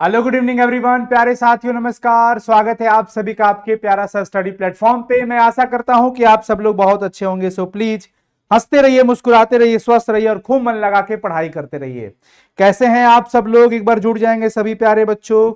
Hello good evening everyone, प्यारे साथियों नमस्कार। स्वागत है आप सभी का आपके प्यारा सा स्टडी प्लेटफॉर्म पे। मैं आशा करता हूं कि आप सब लोग बहुत अच्छे होंगे। सो प्लीज हंसते रहिए, मुस्कुराते रहिए, स्वस्थ रहिए और खूब मन लगा के पढ़ाई करते रहिए। कैसे हैं आप सब लोग? एक बार जुड़ जाएंगे सभी प्यारे बच्चों,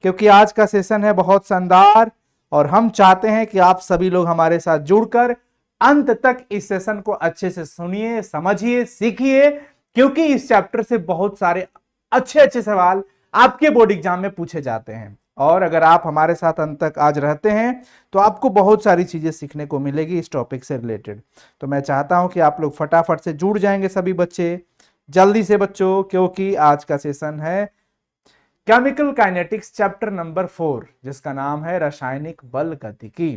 क्योंकि आज का सेशन है बहुत शानदार और हम चाहते हैं कि आप सभी लोग हमारे साथ जुड़कर अंत तक इस सेशन को अच्छे से सुनिए, समझिए, सीखिए, क्योंकि इस चैप्टर से बहुत सारे अच्छे अच्छे सवाल आपके बोर्ड एग्जाम में पूछे जाते हैं। और अगर आप हमारे साथ अंत तक आज रहते हैं तो आपको बहुत सारी चीजें सीखने को मिलेगी इस टॉपिक से रिलेटेड। तो मैं चाहता हूं कि आप लोग फटाफट से जुड़ जाएंगे सभी बच्चे, जल्दी से बच्चों, क्योंकि आज का सेशन है केमिकल काइनेटिक्स चैप्टर नंबर 4, जिसका नाम है रासायनिक बल गतिकी।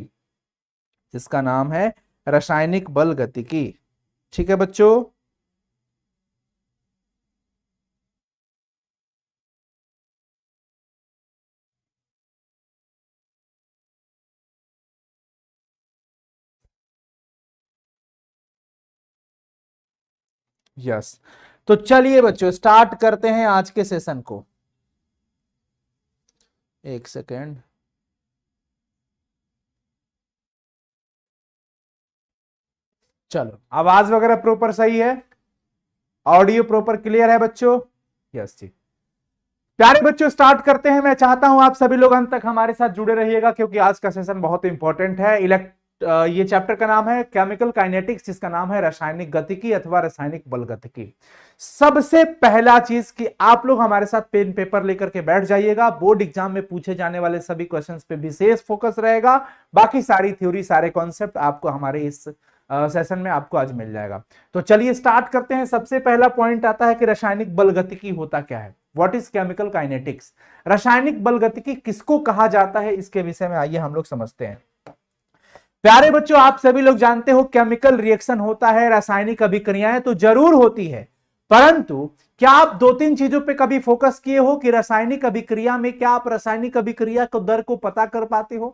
जिसका नाम है रासायनिक बल गतिकी। ठीक है बच्चों? यस। तो चलिए बच्चों स्टार्ट करते हैं आज के सेशन को। एक सेकेंड। चलो, आवाज वगैरह प्रॉपर सही है? ऑडियो प्रॉपर क्लियर है बच्चों? यस जी। प्यारे बच्चों स्टार्ट करते हैं। मैं चाहता हूं आप सभी लोग अंत तक हमारे साथ जुड़े रहिएगा, क्योंकि आज का सेशन बहुत इंपॉर्टेंट है। ये चैप्टर का नाम है केमिकल काइनेटिक्स, जिसका नाम है रासायनिक गतिकी अथवा रासायनिक बल गतिकी। सबसे पहला चीज कि आप लोग हमारे साथ पेन पेपर लेकर के बैठ जाइएगा। बोर्ड एग्जाम में पूछे जाने वाले सभी क्वेश्चंस पे विशेष फोकस रहेगा। बाकी सारी थ्योरी, सारे कॉन्सेप्ट आपको हमारे इस सेशन में आपको आज मिल जाएगा। तो चलिए स्टार्ट करते हैं। सबसे पहला पॉइंट आता है कि रासायनिक बल गतिकी होता क्या है। What is chemical kinetics? रासायनिक बल गतिकी किसको कहा जाता है, इसके विषय में आइए हम लोग समझते हैं। प्यारे बच्चों, आप सभी लोग जानते हो केमिकल रिएक्शन होता है, रासायनिक अभिक्रियाएं तो जरूर होती है, परंतु क्या आप दो तीन चीजों पे कभी फोकस किए हो कि रासायनिक अभिक्रिया में क्या आप रासायनिक अभिक्रिया को दर को पता कर पाते हो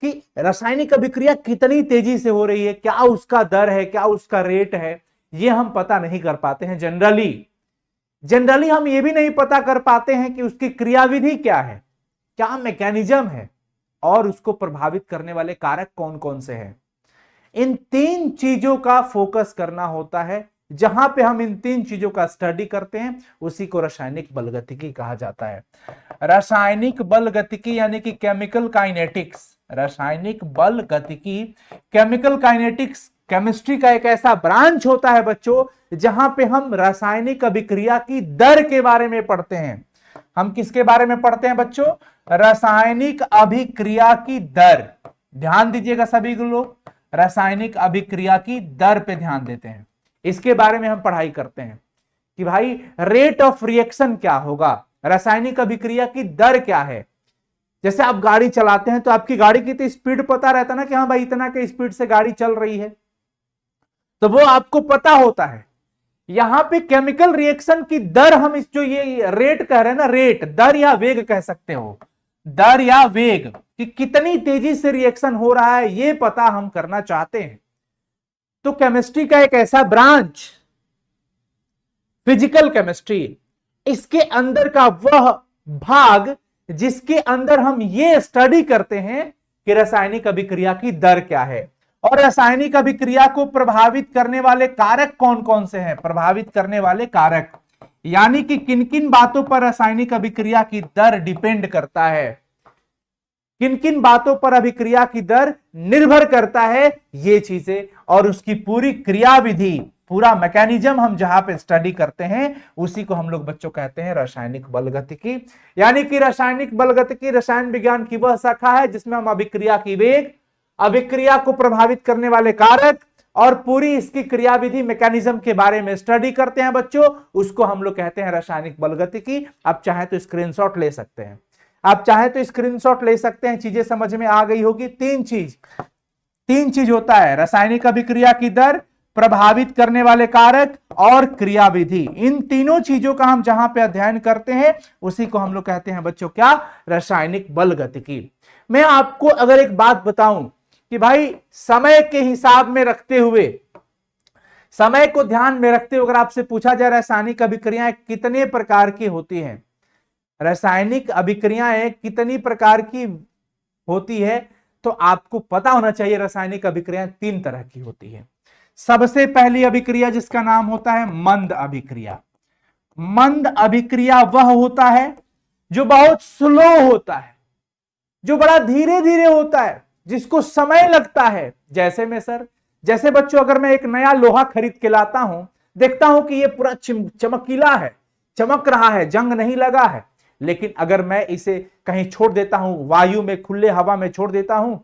कि रासायनिक अभिक्रिया कितनी तेजी से हो रही है, क्या उसका दर है, क्या उसका रेट है? ये हम पता नहीं कर पाते हैं। जनरली हम ये भी नहीं पता कर पाते हैं कि उसकी क्रियाविधि क्या है, क्या मैकेनिज्म है और उसको प्रभावित करने वाले कारक कौन कौन से हैं। इन तीन चीजों का फोकस करना होता है। जहां पे हम इन तीन चीजों का स्टडी करते हैं उसी को रासायनिक बल गतिकी कहा जाता है। रासायनिक बल गतिकी यानी कि केमिकल काइनेटिक्स। रासायनिक बल गतिकी, केमिकल काइनेटिक्स केमिस्ट्री का एक ऐसा ब्रांच होता है बच्चों, जहां पे हम रासायनिक अभिक्रिया की दर के बारे में पढ़ते हैं। हम किसके बारे में पढ़ते हैं बच्चों? रासायनिक अभिक्रिया की दर। ध्यान दीजिएगा सभी लोग, रासायनिक अभिक्रिया की दर पे ध्यान देते हैं। इसके बारे में हम पढ़ाई करते हैं कि भाई रेट ऑफ रिएक्शन क्या होगा, रासायनिक अभिक्रिया की दर क्या है। जैसे आप गाड़ी चलाते हैं तो आपकी गाड़ी की तो स्पीड पता रहता ना कि हाँ भाई इतना के स्पीड से गाड़ी चल रही है, तो वो आपको पता होता है। यहां पे केमिकल रिएक्शन की दर, हम इस जो ये रेट कह रहे हैं ना, रेट, दर या वेग कह सकते हो, दर या वेग, कि कितनी तेजी से रिएक्शन हो रहा है, ये पता हम करना चाहते हैं। तो केमिस्ट्री का एक ऐसा ब्रांच, फिजिकल केमिस्ट्री, इसके अंदर का वह भाग जिसके अंदर हम ये स्टडी करते हैं कि रासायनिक अभिक्रिया की दर क्या है और रासायनिक अभिक्रिया को प्रभावित करने वाले कारक कौन कौन से हैं। प्रभावित करने वाले कारक यानी कि किन किन बातों पर रासायनिक अभिक्रिया की दर डिपेंड करता है, किन किन बातों पर अभिक्रिया की दर निर्भर करता है, ये चीजें और उसकी पूरी क्रियाविधि, पूरा मैकेनिज्म हम जहां पे स्टडी करते हैं उसी को हम लोग बच्चों कहते हैं रासायनिक बल गतिकी। यानी कि रासायनिक बल गतिकी रसायन विज्ञान की वह शाखा है जिसमें हम अभिक्रिया की वेग, अभिक्रिया को प्रभावित करने वाले कारक और पूरी इसकी क्रियाविधि, मैकेनिज्म के बारे में स्टडी करते हैं बच्चों। उसको हम लोग कहते हैं रासायनिक बल गतिकी। आप चाहे तो स्क्रीनशॉट ले सकते हैं, आप चाहे तो स्क्रीनशॉट ले सकते हैं। चीजें समझ में आ गई होगी। तीन चीज होता है, रासायनिक अभिक्रिया की दर, प्रभावित करने वाले कारक और क्रियाविधि। इन तीनों चीजों का हम जहां पे अध्ययन करते हैं उसी को हम लोग कहते हैं बच्चों क्या? रासायनिक बल गतिकी। मैं आपको अगर एक बात बताऊं कि भाई समय के हिसाब में रखते हुए, समय को ध्यान में रखते हुए अगर आपसे पूछा जाए रासायनिक अभिक्रियाएं कितने प्रकार की होती हैं, रासायनिक अभिक्रियाएं कितनी प्रकार की होती है, तो आपको पता होना चाहिए रासायनिक अभिक्रियाएं 3 तरह की होती है। सबसे पहली अभिक्रिया जिसका नाम होता है मंद अभिक्रिया। मंद अभिक्रिया वह होता है जो बहुत स्लो होता है, जो बड़ा धीरे धीरे होता है, जिसको समय लगता है। जैसे में सर, जैसे बच्चों अगर मैं एक नया लोहा खरीद के लाता हूं, देखता हूं कि ये पूरा चमकीला है, चमक रहा है, जंग नहीं लगा है, लेकिन अगर मैं इसे कहीं छोड़ देता हूं, वायु में, खुले हवा में छोड़ देता हूं,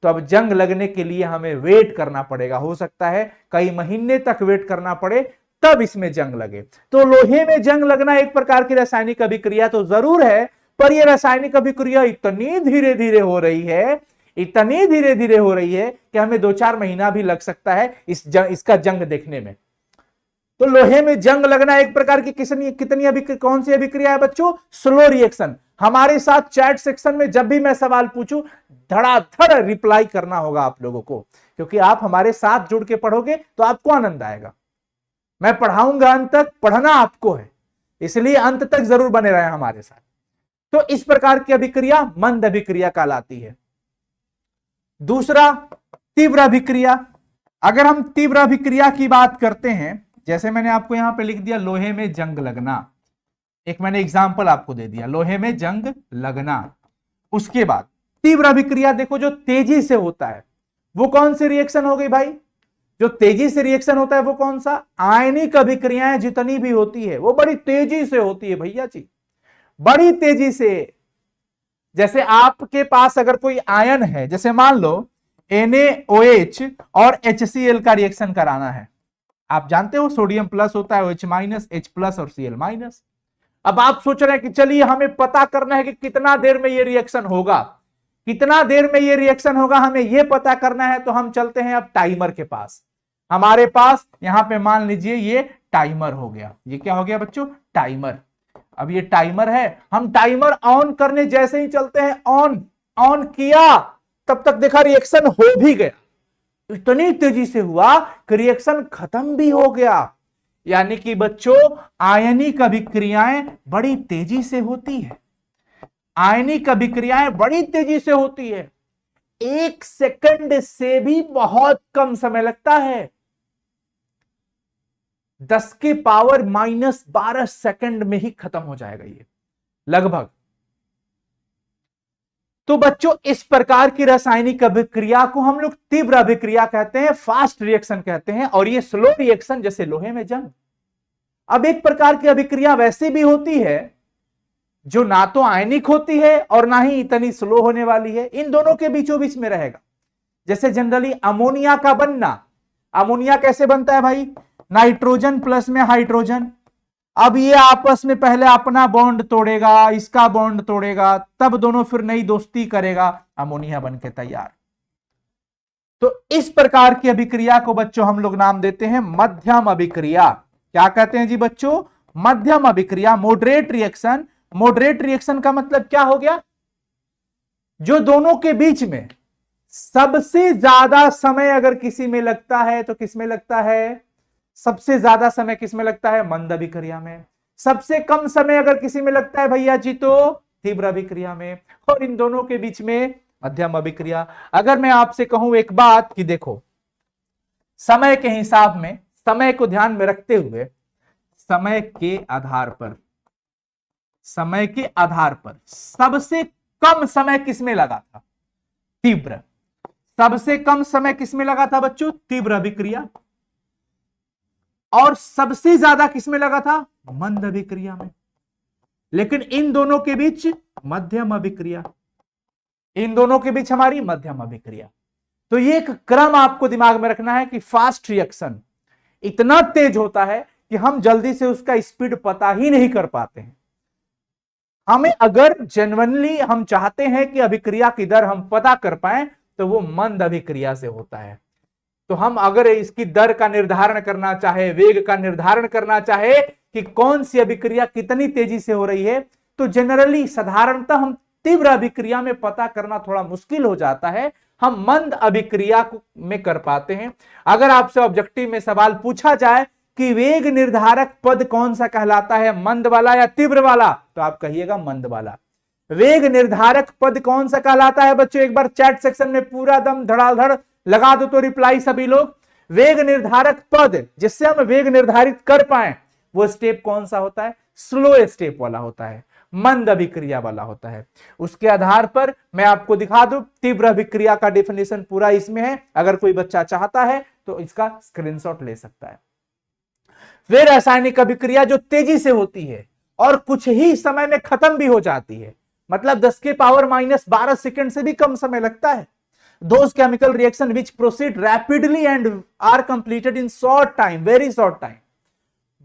तो अब जंग लगने के लिए हमें वेट करना पड़ेगा। हो सकता है कई महीने तक वेट करना पड़े, तब इसमें जंग लगे। तो लोहे में जंग लगना एक प्रकार की रासायनिक अभिक्रिया तो जरूर है, पर यह रासायनिक अभिक्रिया इतनी धीरे धीरे हो रही है, इतनी धीरे धीरे हो रही है कि हमें 2-4 महीना भी लग सकता है इसका जंग देखने में। तो लोहे में जंग लगना एक प्रकार की कौन सी अभिक्रिया है बच्चों? Slow reaction. हमारे साथ चैट सेक्शन में जब भी मैं सवाल पूछूं, धड़ाधड़ रिप्लाई करना होगा आप लोगों को, क्योंकि आप हमारे साथ जुड़ के पढ़ोगे तो आपको आनंद आएगा। मैं पढ़ाऊंगा अंत तक, पढ़ना आपको है, इसलिए अंत तक जरूर बने रहें हमारे साथ। तो इस प्रकार की अभिक्रिया मंद अभिक्रिया कहलाती है। दूसरा, तीव्र अभिक्रिया। अगर हम तीव्र अभिक्रिया की बात करते हैं, जैसे मैंने आपको यहां पे लिख दिया लोहे में जंग लगना, एक मैंने एग्जांपल आपको दे दिया, लोहे में जंग लगना। उसके बाद तीव्र अभिक्रिया देखो जो तेजी से होता है, वो कौन सी रिएक्शन हो गई भाई? जो तेजी से रिएक्शन होता है वो कौन सा? आयनिक अभिक्रियाएं जितनी भी होती है वो बड़ी तेजी से होती है भैया जी, बड़ी तेजी से। जैसे आपके पास अगर कोई आयन है, जैसे मान लो NaOH और HCl का रिएक्शन कराना है, आप जानते हो सोडियम प्लस होता है, OH माइनस, H प्लस और Cl माइनस। अब आप सोच रहे हैं कि चलिए हमें पता करना है कि कितना देर में ये रिएक्शन होगा, कितना देर में ये रिएक्शन होगा, हमें ये पता करना है। तो हम चलते हैं अब टाइमर के पास। हमारे पास यहां पे मान लीजिए ये टाइमर हो गया। ये क्या हो गया बच्चों? टाइमर। अब ये टाइमर है, हम टाइमर ऑन करने जैसे ही चलते हैं, ऑन किया, तब तक देखा रिएक्शन हो भी गया, इतनी तेजी से हुआ कि रिएक्शन खत्म भी हो गया। यानी कि बच्चों आयनिक अभिक्रियाएं बड़ी तेजी से होती है, आयनिक अभिक्रियाएं बड़ी तेजी से होती है। 1 सेकंड से भी बहुत कम समय लगता है, 10 के पावर -12 सेकंड में ही खत्म हो जाएगा ये लगभग। तो बच्चों इस प्रकार की रासायनिक अभिक्रिया को हम लोग तीव्र अभिक्रिया कहते हैं, फास्ट रिएक्शन कहते हैं, और ये स्लो रिएक्शन जैसे लोहे में जंग। अब एक प्रकार की अभिक्रिया वैसी भी होती है जो ना तो आयनिक होती है और ना ही इतनी स्लो होने वाली है, इन दोनों के बीचों बीच में रहेगा। जैसे जनरली अमोनिया का बनना, अमोनिया कैसे बनता है भाई? नाइट्रोजन प्लस में हाइड्रोजन। अब ये आपस में पहले अपना बॉन्ड तोड़ेगा, इसका बॉन्ड तोड़ेगा, तब दोनों फिर नई दोस्ती करेगा, अमोनिया बनके तैयार। तो इस प्रकार की अभिक्रिया को बच्चों हम लोग नाम देते हैं मध्यम अभिक्रिया। क्या कहते हैं जी बच्चों? मध्यम अभिक्रिया, मॉडरेट रिएक्शन। मॉडरेट रिएक्शन का मतलब क्या हो गया? जो दोनों के बीच में सबसे ज्यादा समय अगर किसी में लगता है तो किस में लगता है? सबसे ज्यादा समय किस में लगता है? मंद अभिक्रिया में। सबसे कम समय अगर किसी में लगता है भैया जी तो तीव्र अभिक्रिया में, और इन दोनों के बीच में मध्यम अभिक्रिया। अगर मैं आपसे कहूं एक बात कि देखो, समय के हिसाब में, समय को ध्यान में रखते हुए, समय के आधार पर सबसे कम समय किसमें लगा था? तीव्र। सबसे कम समय किसमें लगा था बच्चों? तीव्र अभिक्रिया। और सबसे ज्यादा किसमें लगा था? मंद अभिक्रिया में। लेकिन इन दोनों के बीच मध्यम अभिक्रिया, इन दोनों के बीच हमारी मध्यम अभिक्रिया। तो ये एक क्रम आपको दिमाग में रखना है कि फास्ट रिएक्शन इतना तेज होता है कि हम जल्दी से उसका स्पीड पता ही नहीं कर पाते हैं। हमें अगर जेन्युइनली हम चाहते हैं कि अभिक्रिया की दर हम पता कर पाए तो वो मंद अभिक्रिया से होता है। तो हम अगर इसकी दर का निर्धारण करना चाहे, वेग का निर्धारण करना चाहे कि कौन सी अभिक्रिया कितनी तेजी से हो रही है, तो जनरली साधारणतः हम तीव्र अभिक्रिया में पता करना थोड़ा मुश्किल हो जाता है, हम मंद अभिक्रिया में कर पाते हैं। अगर आपसे ऑब्जेक्टिव में सवाल पूछा जाए कि वेग निर्धारक पद कौन सा कहलाता है, मंद वाला या तीव्र वाला, तो आप कहिएगा मंद वाला। वेग निर्धारक पद कौन सा कहलाता है बच्चों, एक बार चैट सेक्शन में पूरा दम धड़ाधड़ लगा दो तो रिप्लाई सभी लोग। वेग निर्धारक पद जिससे हम वेग निर्धारित कर पाए वो स्टेप कौन सा होता है, स्लो स्टेप वाला होता है, मंद अभिक्रिया वाला होता है। उसके आधार पर मैं आपको दिखा दूं, तीव्र अभिक्रिया का डेफिनेशन पूरा इसमें है, अगर कोई बच्चा चाहता है तो इसका स्क्रीनशॉट ले सकता है। वे रासायनिक अभिक्रिया जो तेजी से होती है और कुछ ही समय में खत्म भी हो जाती है, मतलब 10 के पावर -12 सेकंड से भी कम समय लगता है। Those chemical reaction which proceed rapidly and are completed in short time, very short time,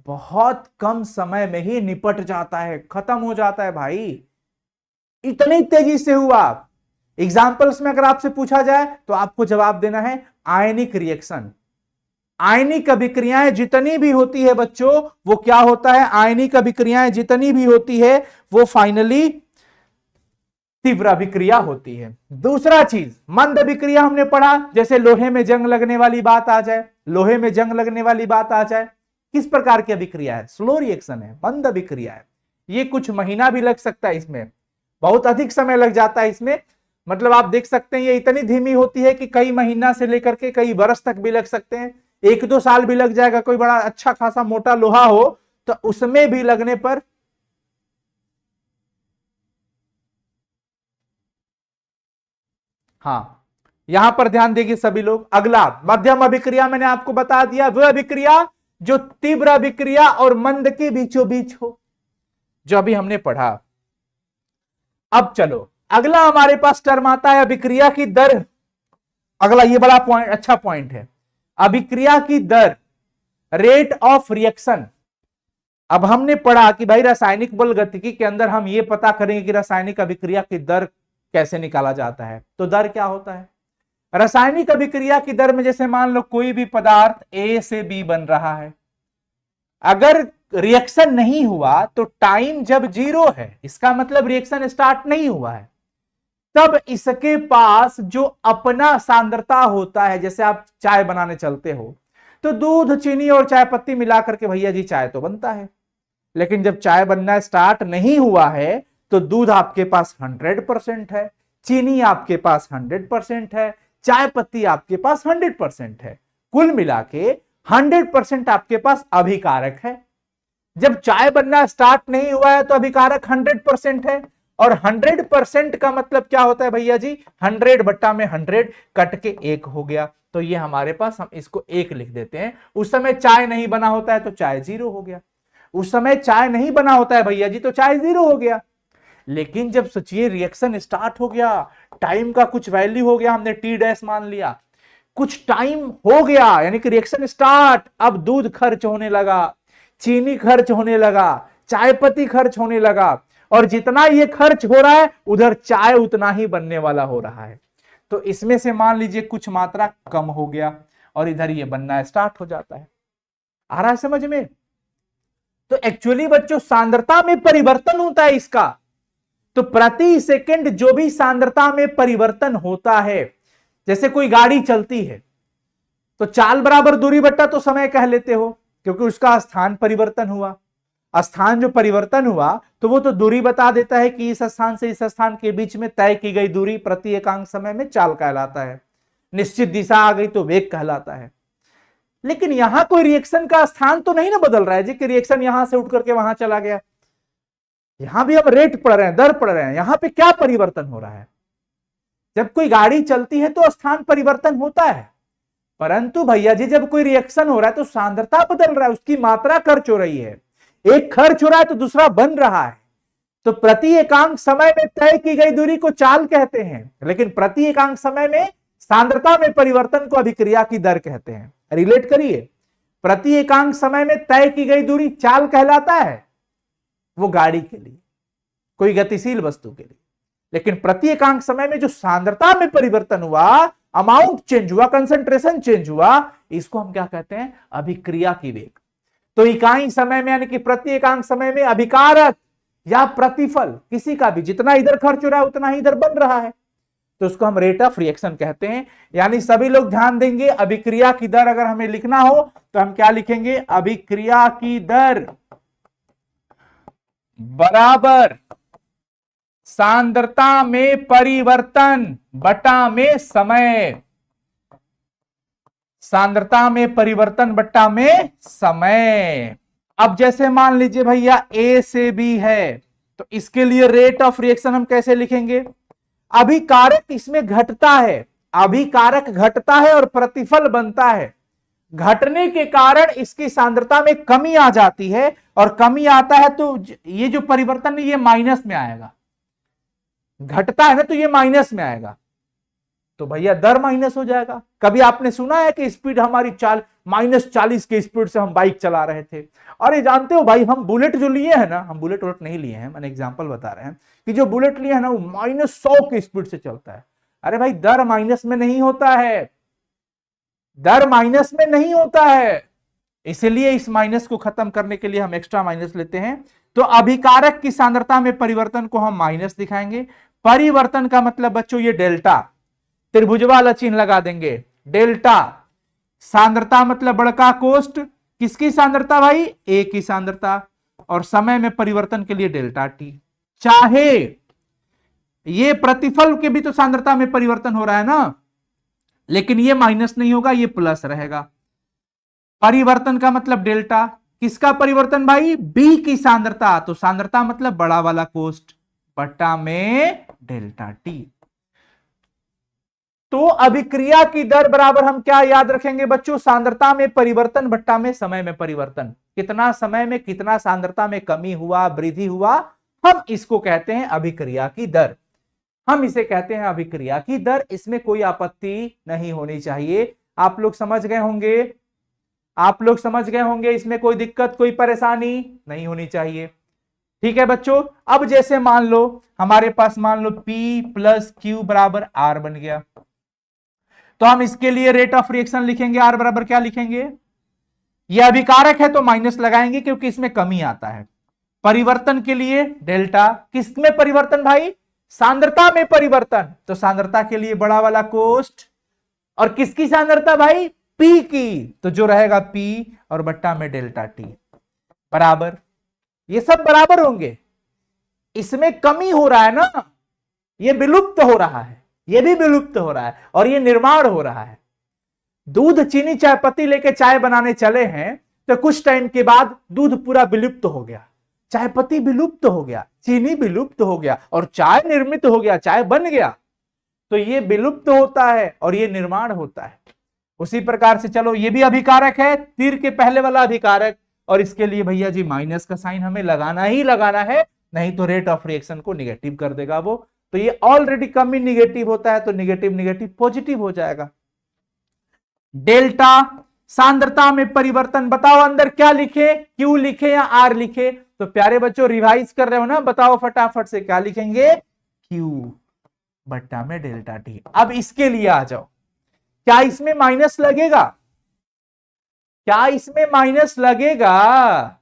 बहुत कम समय में ही निपट जाता है, खत्म हो जाता है भाई, इतनी तेजी से हुआ। एग्जाम्पल्स में अगर आपसे पूछा जाए तो आपको जवाब देना है आयनिक रिएक्शन। आयनिक अभिक्रियाएं जितनी भी होती है बच्चों, वो क्या होता है, आयनिक अभिक्रियाएं जितनी भी होती है वो फाइनली तीव्र अभिक्रिया होती है। दूसरा चीज, मंद अभिक्रिया हमने पढ़ा, जैसे लोहे में जंग लगने वाली बात आ जाए, लोहे में जंग लगने वाली बात आ जाए, किस प्रकार की अभिक्रिया है, स्लो रिएक्शन है, मंद अभिक्रिया है। ये कुछ महीना भी लग सकता है, इसमें बहुत अधिक समय लग जाता है इसमें, मतलब आप देख सकते हैं ये इतनी धीमी होती है कि कई महीना से लेकर के कई वर्ष तक भी लग सकते हैं, 1-2 साल भी लग जाएगा। कोई बड़ा अच्छा खासा मोटा लोहा हो तो उसमें भी लगने पर हाँ, यहां पर ध्यान देंगे सभी लोग। अगला मध्यम अभिक्रिया मैंने आपको बता दिया, वह अभिक्रिया जो तीव्र अभिक्रिया और मंद के बीचों बीच हो, जो अभी हमने पढ़ा। अब चलो अगला हमारे पास टर्म आता है अभिक्रिया की दर। अगला ये बड़ा पॉइंट, अच्छा पॉइंट है, अभिक्रिया की दर, रेट ऑफ रिएक्शन। अब हमने पढ़ा कि भाई रासायनिक बल गतिकी के अंदर हम ये पता करेंगे कि रासायनिक अभिक्रिया की दर कैसे निकाला जाता है। तो दर क्या होता है, रासायनिक अभिक्रिया की दर में जैसे मान लो कोई भी पदार्थ ए से बी बन रहा है, अगर रिएक्शन नहीं हुआ तो टाइम जब 0 है, इसका मतलब रिएक्शन स्टार्ट नहीं हुआ है, तब इसके पास जो अपना सांद्रता होता है, जैसे आप चाय बनाने चलते हो तो दूध, चीनी और चाय पत्ती मिलाकर के भैया जी चाय तो बनता है, लेकिन जब चाय बनना स्टार्ट नहीं हुआ है तो दूध आपके पास 100% है, चीनी आपके पास 100% है, चाय पत्ती आपके पास 100% है, कुल मिला के 100% आपके पास अभिकारक है। जब चाय बनना स्टार्ट नहीं हुआ है तो अभिकारक 100% है, और 100% का मतलब क्या होता है भैया जी, 100/100 कट के 1 हो गया, तो ये हमारे पास, हम इसको 1 लिख देते हैं। उस समय चाय नहीं बना होता है तो चाय 0 हो गया, उस समय चाय नहीं बना होता है भैया जी तो चाय 0 हो गया। लेकिन जब सोचिए रिएक्शन स्टार्ट हो गया, टाइम का कुछ वैल्यू हो गया, हमने T' मान लिया, कुछ टाइम हो गया यानी कि रिएक्शन स्टार्ट, अब दूध खर्च होने लगा, चीनी खर्च होने लगा, चाय पत्ती खर्च होने लगा, और जितना ये खर्च हो रहा है उधर चाय उतना ही बनने वाला हो रहा है। तो इसमें से मान लीजिए कुछ मात्रा कम हो गया और इधर ये बनना स्टार्ट हो जाता है। आ रहा है समझ में? तो एक्चुअली बच्चों सांद्रता में परिवर्तन होता है इसका, तो प्रति सेकंड जो भी सांद्रता में परिवर्तन होता है, जैसे कोई गाड़ी चलती है तो चाल बराबर दूरी बट्टा तो समय कह लेते हो, क्योंकि उसका स्थान परिवर्तन हुआ, स्थान जो परिवर्तन हुआ तो वो तो दूरी बता देता है कि इस स्थान से इस स्थान के बीच में तय की गई दूरी प्रति एकांक समय में चाल कहलाता है, निश्चित दिशा आ गई तो वेग कहलाता है। लेकिन यहां कोई रिएक्शन का स्थान तो नहीं ना बदल रहा है जी, कि रिएक्शन यहां से उठ करके वहां चला गया। यहां भी हम रेट पढ़ रहे हैं, दर पढ़ रहे हैं, यहां पे क्या परिवर्तन हो रहा है? जब कोई गाड़ी चलती है तो स्थान परिवर्तन होता है, परंतु भैया जी जब कोई रिएक्शन हो रहा है तो सांद्रता बदल रहा है, उसकी मात्रा खर्च हो रही है, एक खर्च हो रहा है तो दूसरा बन रहा है। तो प्रति एकांक समय में तय की गई दूरी को चाल कहते हैं, लेकिन प्रति एकांक समय में सांद्रता में परिवर्तन को अभिक्रिया की दर कहते हैं। रिलेट करिए, प्रति एकांक समय में तय की गई दूरी चाल कहलाता है वो गाड़ी के लिए, कोई गतिशील वस्तु के लिए, लेकिन प्रति एकांक समय में जो सांद्रता में परिवर्तन हुआ, अमाउंट चेंज हुआ, कंसंट्रेशन चेंज हुआ, इसको हम क्या कहते हैं, अभिक्रिया की वेग। तो इकाई समय में यानी कि प्रति एकांक समय में अभिकारक या प्रतिफल किसी का भी जितना इधर खर्च हो रहा है उतना ही इधर बन रहा है। तो उसको हम रेट ऑफ रिएक्शन कहते हैं। यानी सभी लोग ध्यान देंगे, अभिक्रिया की दर अगर हमें लिखना हो तो हम क्या लिखेंगे, अभिक्रिया की दर बराबर सांद्रता में परिवर्तन बटा में समय, सांद्रता में परिवर्तन बट्टा में समय। अब जैसे मान लीजिए भैया ए से बी है, तो इसके लिए रेट ऑफ रिएक्शन हम कैसे लिखेंगे, अभिकारक इसमें घटता है, अभिकारक घटता है और प्रतिफल बनता है। घटने के कारण इसकी सांद्रता में कमी आ जाती है, और कमी आता है तो ये जो परिवर्तन है ये माइनस में आएगा, घटता है ना तो ये माइनस में आएगा, तो भैया दर माइनस हो जाएगा। कभी आपने सुना है कि स्पीड हमारी -40 के स्पीड से हम बाइक चला रहे थे, और ये जानते हो भाई हम बुलेट जो लिए हैं ना, हम बुलेट वुलेट नहीं लिए हैं, मैंने एग्जांपल बता रहे हैं कि जो बुलेट लिए हैं ना वो -100 के स्पीड से चलता है। अरे भाई दर माइनस में नहीं होता है, दर माइनस में नहीं होता है, इसलिए इस माइनस को खत्म करने के लिए हम एक्स्ट्रा माइनस लेते हैं। तो अभिकारक की सांद्रता में परिवर्तन को हम माइनस दिखाएंगे। परिवर्तन का मतलब बच्चों ये डेल्टा, त्रिभुज वाला चिन्ह लगा देंगे, डेल्टा। सांद्रता मतलब बड़का कोष्ट, किसकी सांद्रता भाई, ए की सांद्रता, और समय में परिवर्तन के लिए डेल्टा टी। चाहे ये प्रतिफल के भी तो सांद्रता में परिवर्तन हो रहा है ना, लेकिन ये माइनस नहीं होगा, ये प्लस रहेगा। परिवर्तन का मतलब डेल्टा, किसका परिवर्तन भाई, बी की सांद्रता, तो सांद्रता मतलब बड़ा वाला कोष्ट बट्टा में डेल्टा टी। तो अभिक्रिया की दर बराबर हम क्या याद रखेंगे बच्चों, सांद्रता में परिवर्तन बट्टा में समय में परिवर्तन। कितना समय में कितना सांद्रता में कमी हुआ वृद्धि हुआ, हम इसको कहते हैं अभिक्रिया की दर, हम इसे कहते हैं अभिक्रिया की दर। इसमें कोई आपत्ति नहीं होनी चाहिए। आप लोग समझ गए होंगे, आप लोग समझ गए होंगे, इसमें कोई दिक्कत कोई परेशानी नहीं होनी चाहिए। ठीक है बच्चों, अब जैसे मान लो हमारे पास मान लो P + Q बराबर R बन गया, तो हम इसके लिए रेट ऑफ रिएक्शन लिखेंगे, R बराबर क्या लिखेंगे, यह अभिकारक है तो माइनस लगाएंगे क्योंकि इसमें कमी आता है। परिवर्तन के लिए डेल्टा, किसमें परिवर्तन भाई, सांद्रता में परिवर्तन, तो सांद्रता के लिए बड़ा वाला कोष्ट, और किसकी सांद्रता भाई, P की, तो जो रहेगा P और बट्टा में डेल्टा T बराबर, ये सब बराबर होंगे। इसमें कमी हो रहा है ना, ये विलुप्त हो रहा है, ये भी विलुप्त हो रहा है, और ये निर्माण हो रहा है। दूध चीनी चाय पत्ती लेके चाय बनाने चले हैं, तो कुछ टाइम के बाद दूध पूरा विलुप्त हो गया, चाय पत्ती विलुप्त हो गया, चीनी विलुप्त हो गया, और चाय निर्मित हो गया, चाय बन गया। तो ये विलुप्त होता है और ये निर्माण होता है। उसी प्रकार से चलो ये भी अभिकारक है, तीर के पहले वाला अभिकारक, और इसके लिए भैया जी माइनस का साइन हमें लगाना ही लगाना है, नहीं तो रेट ऑफ रिएक्शन को निगेटिव कर देगा वो। तो ये ऑलरेडी कमी निगेटिव होता है, तो निगेटिव निगेटिव पॉजिटिव हो जाएगा। डेल्टा सांद्रता में परिवर्तन, बताओ अंदर क्या लिखे, क्यू लिखे या आर लिखे, तो प्यारे बच्चों रिवाइज कर रहे हो ना, बताओ फटाफट से क्या लिखेंगे, क्यू बट्टा में डेल्टा टी। अब इसके लिए आ जाओ, क्या इसमें माइनस लगेगा, क्या इसमें माइनस लगेगा,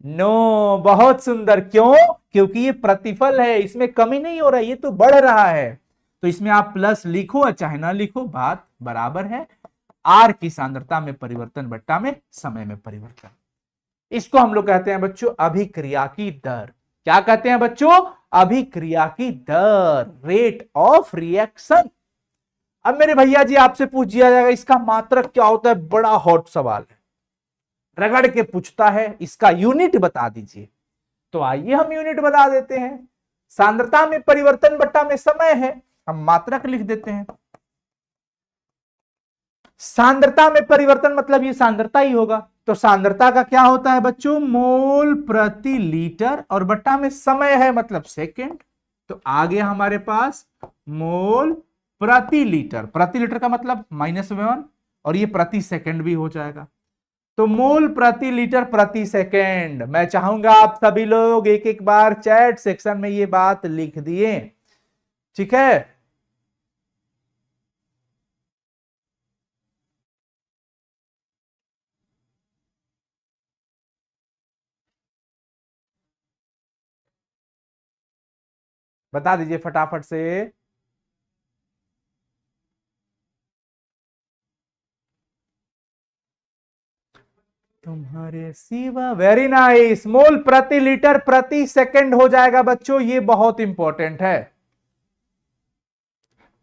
नो, बहुत सुंदर, क्यों, क्योंकि ये प्रतिफल है, इसमें कमी नहीं हो रहा है, ये तो बढ़ रहा है, तो इसमें आप प्लस लिखो चाहे ना लिखो, बात बराबर है। आर की सांद्रता में परिवर्तन बट्टा में समय में परिवर्तन, इसको हम लोग कहते हैं बच्चों अभिक्रिया की दर। क्या कहते हैं बच्चों, अभिक्रिया की दर, रेट ऑफ रिएक्शन। अब मेरे भैया जी आपसे पूछ दिया जाएगा इसका मात्रक क्या होता है, बड़ा हॉट सवाल है, रगड़ के पूछता है, इसका यूनिट बता दीजिए। तो आइए हम यूनिट बता देते हैं, सांद्रता में परिवर्तन बट्टा में समय है, हम मात्रक लिख देते हैं। सांद्रता में परिवर्तन मतलब ये सांद्रता ही होगा, तो सांद्रता का क्या होता है बच्चों, मोल प्रति लीटर, और बट्टा में समय है मतलब सेकेंड, तो आ गया हमारे पास मोल प्रति लीटर, प्रति लीटर का मतलब -1, और ये प्रति सेकंड भी हो जाएगा, तो मोल प्रति लीटर प्रति सेकंड। मैं चाहूंगा आप सभी लोग एक एक बार चैट सेक्शन में ये बात लिख दिए, ठीक है। बता दीजिए फटाफट से, तुम्हारे सिवा, वेरी नाइस। मोल प्रति लीटर प्रति सेकंड हो जाएगा बच्चों, ये बहुत इंपॉर्टेंट है।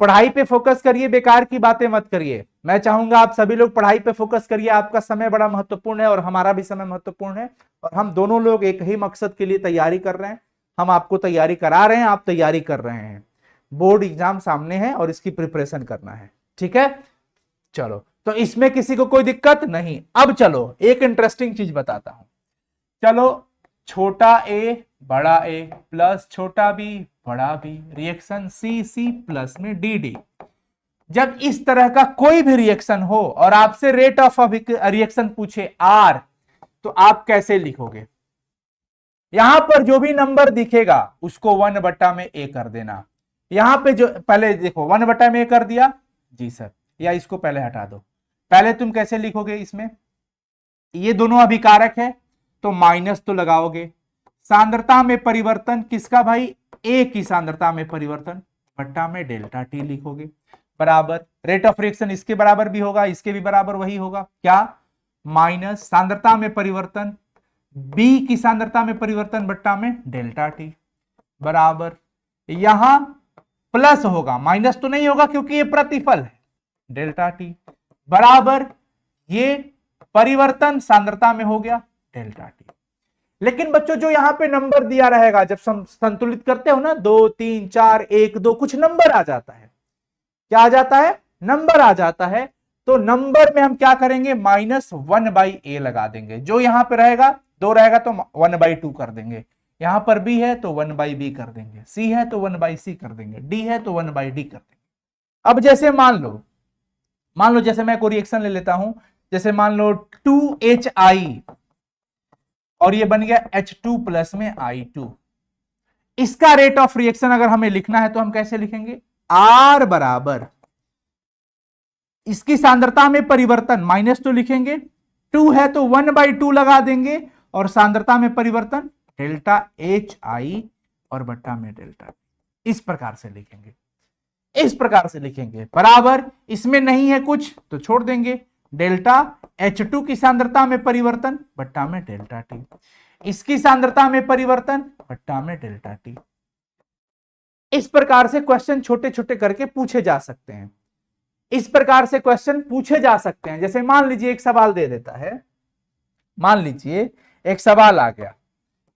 पढ़ाई पे फोकस करिए, बेकार की बातें मत करिए। मैं चाहूंगा आप सभी लोग पढ़ाई पे फोकस करिए, आपका समय बड़ा महत्वपूर्ण है और हमारा भी समय महत्वपूर्ण है, और हम दोनों लोग एक ही मकसद के लिए तैयारी कर रहे हैं। हम आपको तैयारी करा रहे हैं, आप तैयारी कर रहे हैं। बोर्ड एग्जाम सामने है और इसकी प्रिपरेशन करना है, ठीक है। चलो, तो इसमें किसी को कोई दिक्कत नहीं। अब चलो एक इंटरेस्टिंग चीज बताता हूं। चलो, छोटा ए बड़ा ए प्लस छोटा बी बड़ा B, reaction C C plus में डी डी। जब इस तरह का कोई भी रिएक्शन हो और आपसे रेट ऑफ रिएक्शन पूछे आर, तो आप कैसे लिखोगे? यहां पर जो भी नंबर दिखेगा उसको 1/में ए कर देना। यहां पे जो पहले देखो 1/में ए कर दिया जी सर, या इसको पहले हटा दो। पहले तुम कैसे लिखोगे? इसमें ये दोनों अभिकारक है तो माइनस तो लगाओगे। सांद्रता में परिवर्तन किसका भाई? ए की सांद्रता में परिवर्तन बट्टा में डेल्टा टी लिखोगे, बराबर रेट ऑफ रिएक्शन इसके बराबर भी होगा, इसके भी बराबर वही होगा, क्या? माइनस सांद्रता में परिवर्तन बी की सांद्रता में परिवर्तन बट्टा में डेल्टा टी, बराबर यहां प्लस होगा, माइनस तो नहीं होगा क्योंकि ये प्रतिफल है, डेल्टा टी, बराबर ये परिवर्तन सांद्रता में हो गया डेल्टा टी। लेकिन बच्चों जो यहां पे नंबर दिया रहेगा, जब संतुलित करते हो ना 2 3 4 1 2, कुछ नंबर आ जाता है। क्या आ जाता है? नंबर आ जाता है। तो नंबर में हम क्या करेंगे? -1/a लगा देंगे। जो यहां पे रहेगा 2 रहेगा तो 1/2 कर देंगे। यहां पर b है तो 1/b कर देंगे, c है तो 1/c कर देंगे, d है तो 1/d कर देंगे। अब जैसे मान लो जैसे मैं कोई रिएक्शन ले लेता हूं, जैसे मान लो 2HI और ये बन गया H2 प्लस में I2। इसका रेट ऑफ रिएक्शन अगर हमें लिखना है तो हम कैसे लिखेंगे? R बराबर इसकी सांद्रता में परिवर्तन, माइनस तो लिखेंगे, 2 है तो 1/2 लगा देंगे, और सांद्रता में परिवर्तन डेल्टा HI और बट्टा में डेल्टा। इस प्रकार से लिखेंगे, इस प्रकार से लिखेंगे, बराबर इसमें नहीं है कुछ तो छोड़ देंगे, डेल्टा H2 की सांद्रता में परिवर्तन बट्टा में डेल्टा टी, इसकी सांद्रता में परिवर्तन बट्टा में डेल्टा टी। इस प्रकार से क्वेश्चन छोटे छोटे करके पूछे जा सकते हैं, इस प्रकार से क्वेश्चन पूछे जा सकते हैं। जैसे मान लीजिए एक सवाल दे देता है, मान लीजिए एक सवाल आ गया,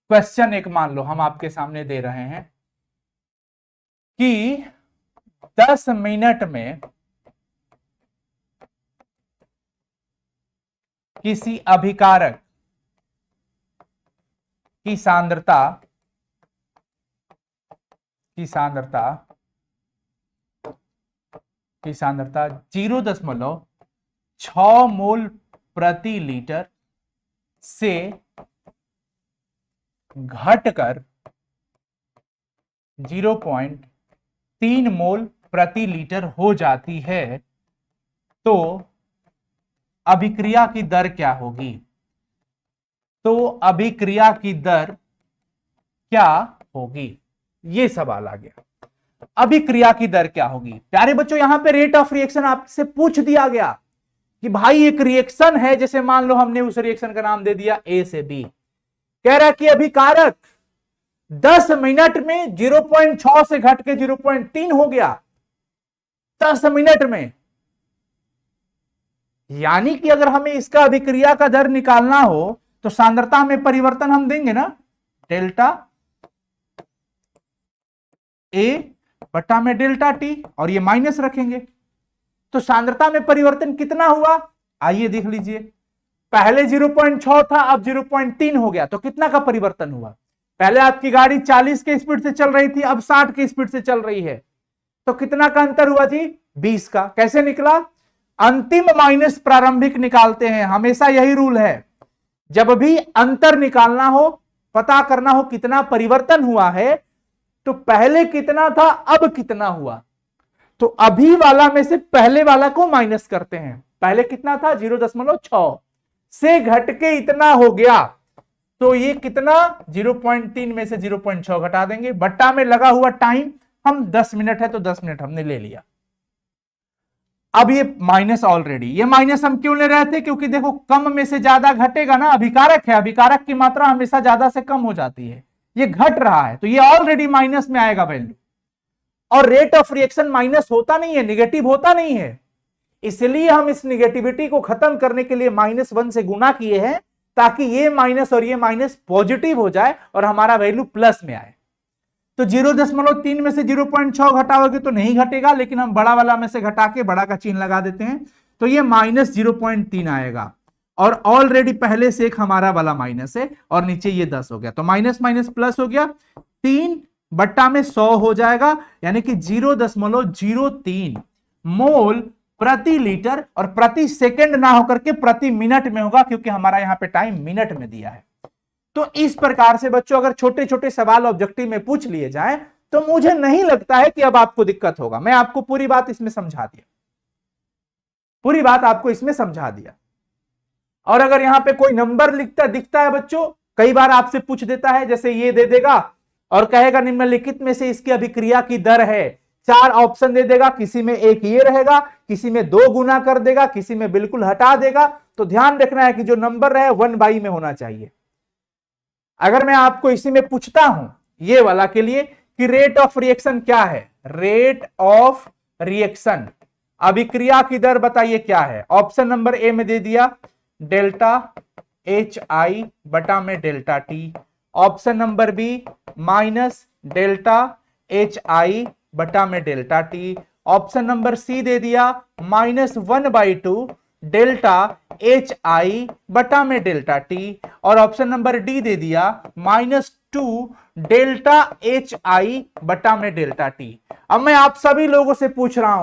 क्वेश्चन एक मान लो हम आपके सामने दे रहे हैं कि 10 मिनट में किसी अभिकारक की सांद्रता 0.6 मोल प्रति लीटर से घटकर 0.3 मोल प्रति लीटर हो जाती है, तो अभिक्रिया की दर क्या होगी? तो अभिक्रिया की दर क्या होगी? ये सवाल आ गया, अभिक्रिया की दर क्या होगी। प्यारे बच्चों यहां पे रेट ऑफ रिएक्शन आपसे पूछ दिया गया कि भाई एक रिएक्शन है, जैसे मान लो हमने उस रिएक्शन का नाम दे दिया ए से बी, कह रहा है कि अभिकारक 10 मिनट में 0.6 से घट के 0.3 हो गया, 10 मिनट में। यानी कि अगर हमें इसका अभिक्रिया का दर निकालना हो तो सांद्रता में परिवर्तन हम देंगे ना, डेल्टा ए बट्टा में डेल्टा टी, और ये माइनस रखेंगे, तो सांद्रता में परिवर्तन कितना हुआ? आइए देख लीजिए, पहले 0.6 था, अब 0.3 हो गया, तो कितना का परिवर्तन हुआ? पहले आपकी गाड़ी 40 के स्पीड से चल रही थी, अब 60 के स्पीड से चल रही है, तो कितना का अंतर हुआ जी? 20 का। कैसे निकला? अंतिम माइनस प्रारंभिक निकालते हैं, हमेशा यही रूल है। जब भी अंतर निकालना हो, पता करना हो कितना परिवर्तन हुआ है, तो पहले कितना था अब कितना हुआ, तो अभी वाला में से पहले वाला को माइनस करते हैं। पहले कितना था? 0.6 से घट के इतना हो गया, तो ये कितना? 0.3 में से 0.6 घटा देंगे, बट्टा में लगा हुआ टाइम हम 10 मिनट है तो 10 मिनट हमने ले लिया। अब ये माइनस ऑलरेडी, ये माइनस हम क्यों ले रहे थे? क्योंकि देखो कम में से ज्यादा घटेगा ना, अभिकारक है, अभिकारक की मात्रा हमेशा ज्यादा से कम हो जाती है, ये घट रहा है तो ये ऑलरेडी माइनस में आएगा वैल्यू। और रेट ऑफ रिएक्शन माइनस होता नहीं है, निगेटिव होता नहीं है, इसलिए हम इस निगेटिविटी को खत्म करने के लिए -1 से गुना किए हैं, ताकि ये माइनस और ये माइनस पॉजिटिव हो जाए और हमारा वैल्यू प्लस में आए। तो 0.3 में से 0.6 घटाओगे तो नहीं घटेगा, लेकिन हम बड़ा वाला में से घटा के बड़ा का चिन्ह लगा देते हैं, तो ये -0.3 आएगा। और ऑलरेडी पहले से एक हमारा वाला माइनस है और नीचे ये 10 हो गया, तो माइनस माइनस प्लस हो गया, 3/100 हो जाएगा, यानी कि 0.03 मोल प्रति लीटर, और प्रति सेकंड ना होकर के प्रति मिनट में होगा, क्योंकि हमारा यहां पे टाइम मिनट में दिया है। तो इस प्रकार से बच्चों अगर छोटे छोटे सवाल ऑब्जेक्टिव में पूछ लिए जाएं तो मुझे नहीं लगता है कि अब आपको दिक्कत होगा। मैं आपको पूरी बात इसमें समझा दिया, पूरी बात आपको इसमें समझा दिया। और अगर यहां पे कोई नंबर दिखता है बच्चों, कई बार आपसे पूछ देता है, जैसे ये दे देगा और कहेगा निम्नलिखित में से इसकी अभिक्रिया की दर है, 4 ऑप्शन दे देगा, किसी में एक ये रहेगा, किसी में 2 गुना कर देगा, किसी में बिल्कुल हटा देगा। तो ध्यान रखना है कि जो नंबर रहे 1/, में होना चाहिए। अगर मैं आपको इसी में पूछता हूं ये वाला के लिए कि रेट ऑफ रिएक्शन क्या है, रेट ऑफ रिएक्शन, अभिक्रिया की दर बताइए क्या है। ऑप्शन नंबर ए में दे दिया डेल्टा HI बटा में delta T, option number B minus delta HI बटा में delta T, option number C दे दिया -1/2 डेल्टा HI बटा में डेल्टा टी, और ऑप्शन नंबर डी दे दिया -2 डेल्टा HI बटा में डेल्टा टी। अब मैं आप सभी लोगों से पूछ रहा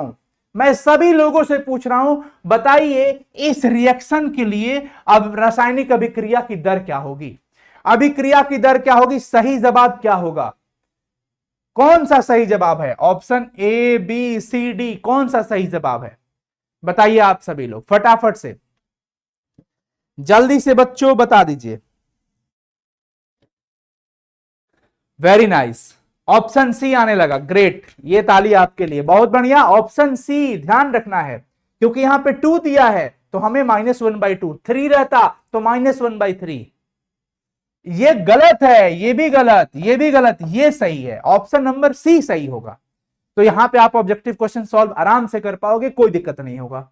हूं, बताइए इस रिएक्शन के लिए अब रासायनिक अभिक्रिया की दर क्या होगी, अभिक्रिया की दर क्या होगी, सही जवाब क्या होगा, कौन सा सही जवाब है? Option A B C D, कौन सा सही जवाब है बताइए आप सभी लोग फटाफट से, जल्दी से बच्चों बता दीजिए। वेरी नाइस, ऑप्शन सी आने लगा, ग्रेट, ये ताली आपके लिए, बहुत बढ़िया। ऑप्शन सी ध्यान रखना है, क्योंकि यहां पे 2 दिया है तो हमें -1/2, 3 रहता तो -1/3। ये गलत है, ये भी गलत, ये भी गलत, ये सही है, ऑप्शन नंबर सी सही होगा। तो यहां पे आप ऑब्जेक्टिव क्वेश्चन सॉल्व आराम से कर पाओगे, कोई दिक्कत नहीं होगा।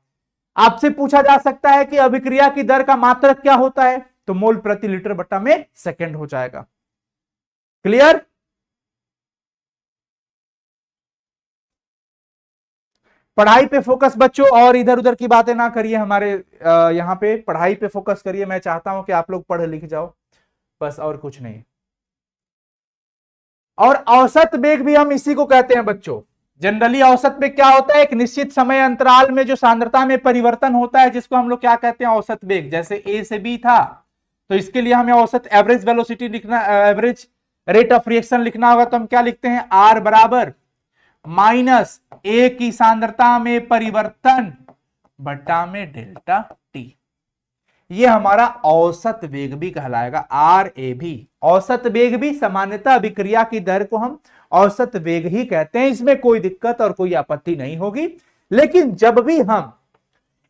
आपसे पूछा जा सकता है कि अभिक्रिया की दर का मात्रक क्या होता है, तो मोल प्रति लीटर बटा में सेकंड हो जाएगा। क्लियर? पढ़ाई पे फोकस बच्चों, और इधर उधर की बातें ना करिए, हमारे यहां पे पढ़ाई पे फोकस करिए। मैं चाहता हूं कि आप लोग पढ़ लिख जाओ, बस, और कुछ नहीं। और औसत वेग भी हम इसी को कहते हैं बच्चों। जनरली औसत वेग क्या होता है, एक निश्चित समय अंतराल में जो सांद्रता में परिवर्तन होता है, जिसको हम लोग क्या कहते हैं, औसत वेग। जैसे ए से बी था, तो इसके लिए हमें औसत एवरेज वेलोसिटी लिखना, एवरेज रेट ऑफ रिएक्शन लिखना होगा, तो हम क्या लिखते हैं, आर बराबर माइनस ए की सांद्रता में परिवर्तन बटा में डेल्टा टी। ये हमारा औसत वेग भी कहलाएगा, आर ए भी। औसत वेग भी सामान्यतः अभिक्रिया की दर को हम औसत वेग ही कहते हैं, इसमें कोई दिक्कत और कोई आपत्ति नहीं होगी। लेकिन जब भी हम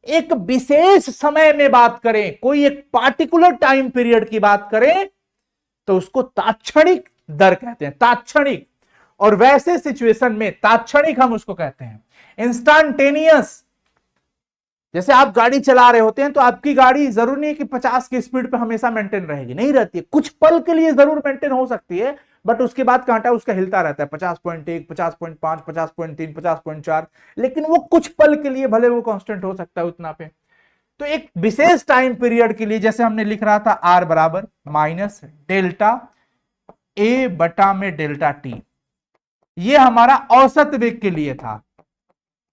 एक विशेष समय में बात करें, कोई एक पार्टिकुलर टाइम पीरियड की बात करें, तो उसको तात्क्षणिक दर कहते हैं, तात्क्षणिक। और वैसे सिचुएशन में तात्क्षणिक हम उसको कहते हैं इंस्टेंटेनियस। जैसे आप गाड़ी चला रहे होते हैं, तो आपकी गाड़ी जरूर नहीं कि 50 की स्पीड पे हमेशा मेंटेन रहेगी, नहीं रहती है, कुछ पल के लिए जरूर मेंटेन हो सकती है, बट उसके बाद कांटा उसका हिलता रहता है, 50.1, 50.5, 50.3, 50.4, लेकिन वो कुछ पल के लिए भले वो कांस्टेंट हो सकता है उतना पे। तो एक विशेष टाइम पीरियड के लिए, जैसे हमने लिख रहा था आर बराबर माइनस डेल्टा ए बटा में डेल्टा टी, ये हमारा औसत वेग के लिए था।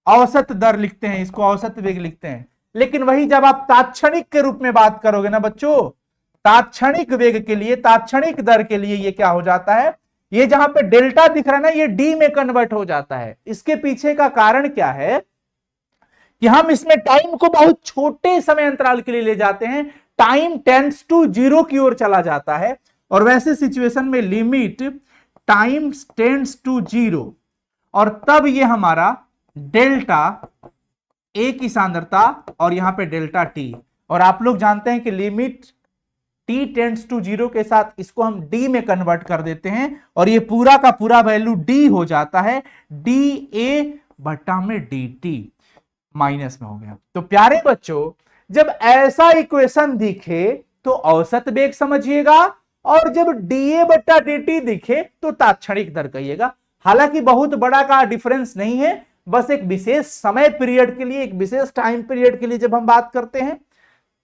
औसत दर लिखते हैं इसको, औसत वेग लिखते हैं। लेकिन वही जब आप तात्क्षणिक के रूप में बात करोगे ना बच्चों, तात्क्षणिक वेग के लिए, तात्क्षणिक दर के लिए ये क्या हो जाता है, ये जहां पे डेल्टा दिख रहा है ना, ये डी में कन्वर्ट हो जाता है। इसके पीछे का कारण क्या है कि हम इसमें टाइम को बहुत छोटे समय अंतराल के लिए ले जाते हैं, टाइम टेंड्स टू 0 की ओर चला जाता है, और वैसे सिचुएशन में लिमिट टाइम टेंड्स टू 0, और तब ये हमारा डेल्टा ए की सांद्रता और यहां पे डेल्टा टी, और आप लोग जानते हैं कि लिमिट t टेंड्स टू 0 के साथ इसको हम d में कन्वर्ट कर देते हैं और ये पूरा का पूरा वैल्यू d हो जाता है, dA बटा में dt, माइनस में हो गया। तो प्यारे बच्चों, जब ऐसा इक्वेशन दिखे तो औसत वेग समझिएगा, और जब dA बटा dt दिखे तो तात्क्षणिक दर कहिएगा। हालांकि बहुत बड़ा का डिफरेंस नहीं है, बस एक विशेष समय पीरियड के लिए, एक विशेष टाइम पीरियड के लिए जब हम बात करते हैं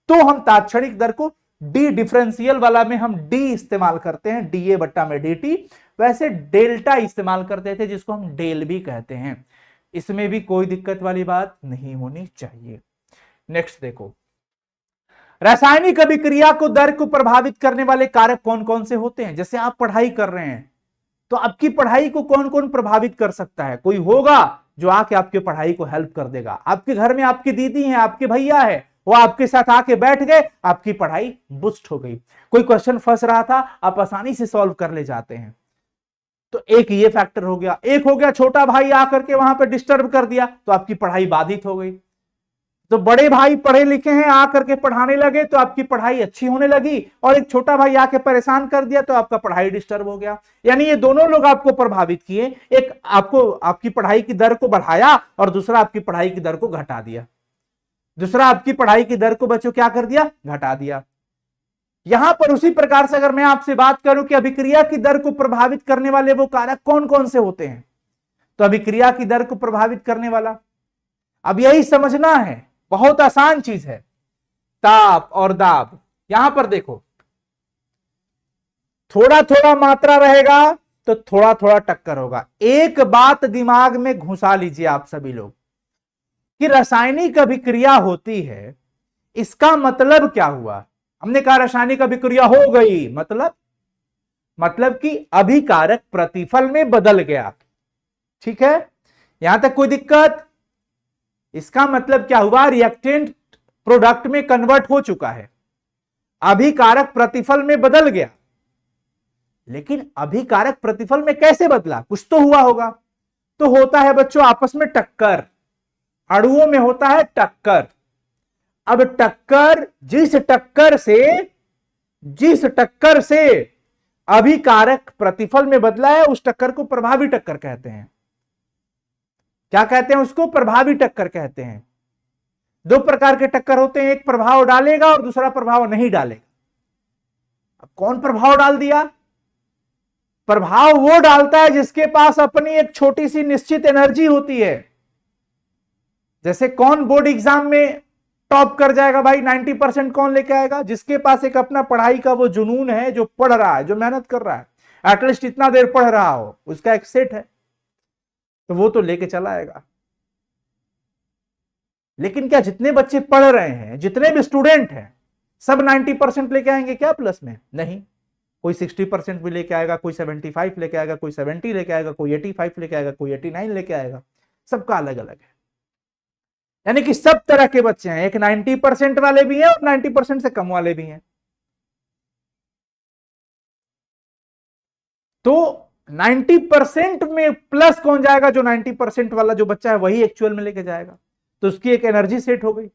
तो हम तात्क्षणिक दर को डी डिफरेंशियल वाला में हम डी इस्तेमाल करते हैं, डीए बट्टा में dt, वैसे डेल्टा इस्तेमाल करते थे जिसको हम डेल भी कहते हैं। इसमें भी कोई दिक्कत वाली बात नहीं होनी चाहिए। नेक्स्ट देखो, रासायनिक अभिक्रिया को दर को प्रभावित करने वाले कारक कौन कौन से होते हैं। जैसे आप पढ़ाई कर रहे हैं तो आपकी पढ़ाई को कौन कौन प्रभावित कर सकता है। कोई होगा जो आके आपके पढ़ाई को हेल्प कर देगा। आपके घर में आपकी दीदी है, आपके भैया है, वो आपके साथ आके बैठ गए, आपकी पढ़ाई बूस्ट हो गई। कोई क्वेश्चन फंस रहा था, आप आसानी से सॉल्व कर ले जाते हैं। तो एक ये फैक्टर हो गया। एक हो गया छोटा भाई आकर के वहां पर डिस्टर्ब कर दिया तो आपकी पढ़ाई बाधित हो गई। तो बड़े भाई पढ़े लिखे हैं आकर के पढ़ाने लगे तो आपकी पढ़ाई अच्छी होने लगी, और एक छोटा भाई आके परेशान कर दिया तो आपका पढ़ाई डिस्टर्ब हो गया। यानी ये दोनों लोग आपको प्रभावित किए, एक आपको आपकी पढ़ाई की दर को बढ़ाया और दूसरा आपकी पढ़ाई की दर को घटा दिया। दूसरा आपकी पढ़ाई की दर को बच्चों क्या कर दिया, घटा दिया। यहां पर उसी प्रकार से अगर मैं आपसे बात करूं कि अभिक्रिया की दर को प्रभावित करने वाले वो कारक कौन कौन से होते हैं, तो अभिक्रिया की दर को प्रभावित करने वाला, अब यही समझना है, बहुत आसान चीज है। ताप और दाब, यहां पर देखो थोड़ा थोड़ा मात्रा रहेगा तो थोड़ा थोड़ा टक्कर होगा। एक बात दिमाग में घुसा लीजिए आप सभी लोग कि रासायनिक अभिक्रिया होती है, इसका मतलब क्या हुआ। हमने कहा रासायनिक अभिक्रिया हो गई, मतलब कि अभिकारक प्रतिफल में बदल गया। ठीक है, यहां तक कोई दिक्कत। इसका मतलब क्या हुआ, रिएक्टेंट प्रोडक्ट में कन्वर्ट हो चुका है, अभिकारक प्रतिफल में बदल गया। लेकिन अभिकारक प्रतिफल में कैसे बदला, कुछ तो हुआ होगा। तो होता है बच्चों आपस में टक्कर, अणुओं में होता है टक्कर। अब टक्कर, जिस टक्कर से अभिकारक प्रतिफल में बदला है उस टक्कर को प्रभावी टक्कर कहते हैं। क्या कहते हैं उसको, प्रभावी टक्कर कहते हैं। दो प्रकार के टक्कर होते हैं, एक प्रभाव डालेगा और दूसरा प्रभाव नहीं डालेगा। अब कौन प्रभाव डाल दिया, प्रभाव वो डालता है जिसके पास अपनी एक छोटी सी निश्चित एनर्जी होती है। जैसे कौन बोर्ड एग्जाम में टॉप कर जाएगा भाई, 90% कौन लेके आएगा, जिसके पास एक अपना पढ़ाई का वो जुनून है, जो पढ़ रहा है, जो मेहनत कर रहा है, एटलीस्ट इतना देर पढ़ रहा हो, उसका एक सेट है, तो वो तो लेके चला आएगा। लेकिन क्या जितने बच्चे पढ़ रहे हैं, जितने भी स्टूडेंट हैं, सब 90% लेके आएंगे क्या प्लस में? नहीं, कोई 60% भी लेके आएगा, कोई 75 लेके आएगा, कोई 70 लेके आएगा, कोई 85 लेके आएगा, कोई 89 लेके आएगा। सबका अलग अलग है। यानी कि सब तरह के बच्चे हैं, एक 90% वाले भी हैं और 90% से कम वाले भी हैं। तो 90% में प्लस कौन जाएगा, जो 90% वाला जो बच्चा है वही एक्चुअल में लेके जाएगा, तो उसकी एक एनर्जी सेट हो गई।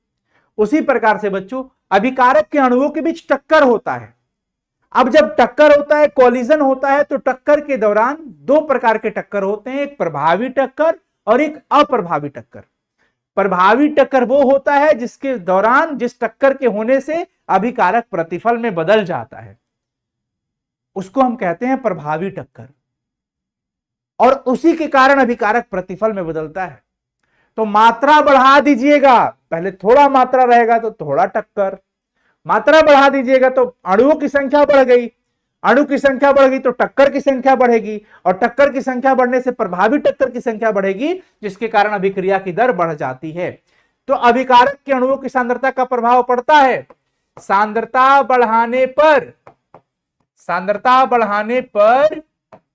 उसी प्रकार से बच्चों अभिकारक के अणुओं के बीच टक्कर होता है। अब जब टक्कर होता है, कोलिजन होता है, तो टक्कर के दौरान दो प्रकार के टक्कर होते हैं, एक प्रभावी टक्कर और एक अप्रभावी टक्कर। प्रभावी टक्कर वो होता है जिसके दौरान, जिस टक्कर के होने से अभिकारक प्रतिफल में बदल जाता है, उसको हम कहते हैं प्रभावी टक्कर, और उसी के कारण अभिकारक प्रतिफल में बदलता है। तो मात्रा बढ़ा दीजिएगा, पहले थोड़ा मात्रा रहेगा तो थोड़ा टक्कर, मात्रा बढ़ा दीजिएगा तो अणुओं की संख्या बढ़ गई, अणु की संख्या बढ़ गई तो टक्कर की संख्या बढ़ेगी, और टक्कर की संख्या बढ़ने से प्रभावी टक्कर की संख्या बढ़ेगी, जिसके कारण अभिक्रिया की दर बढ़ जाती है। तो अभिकारक के अणुओं की सांद्रता का प्रभाव पड़ता है। सांद्रता बढ़ाने पर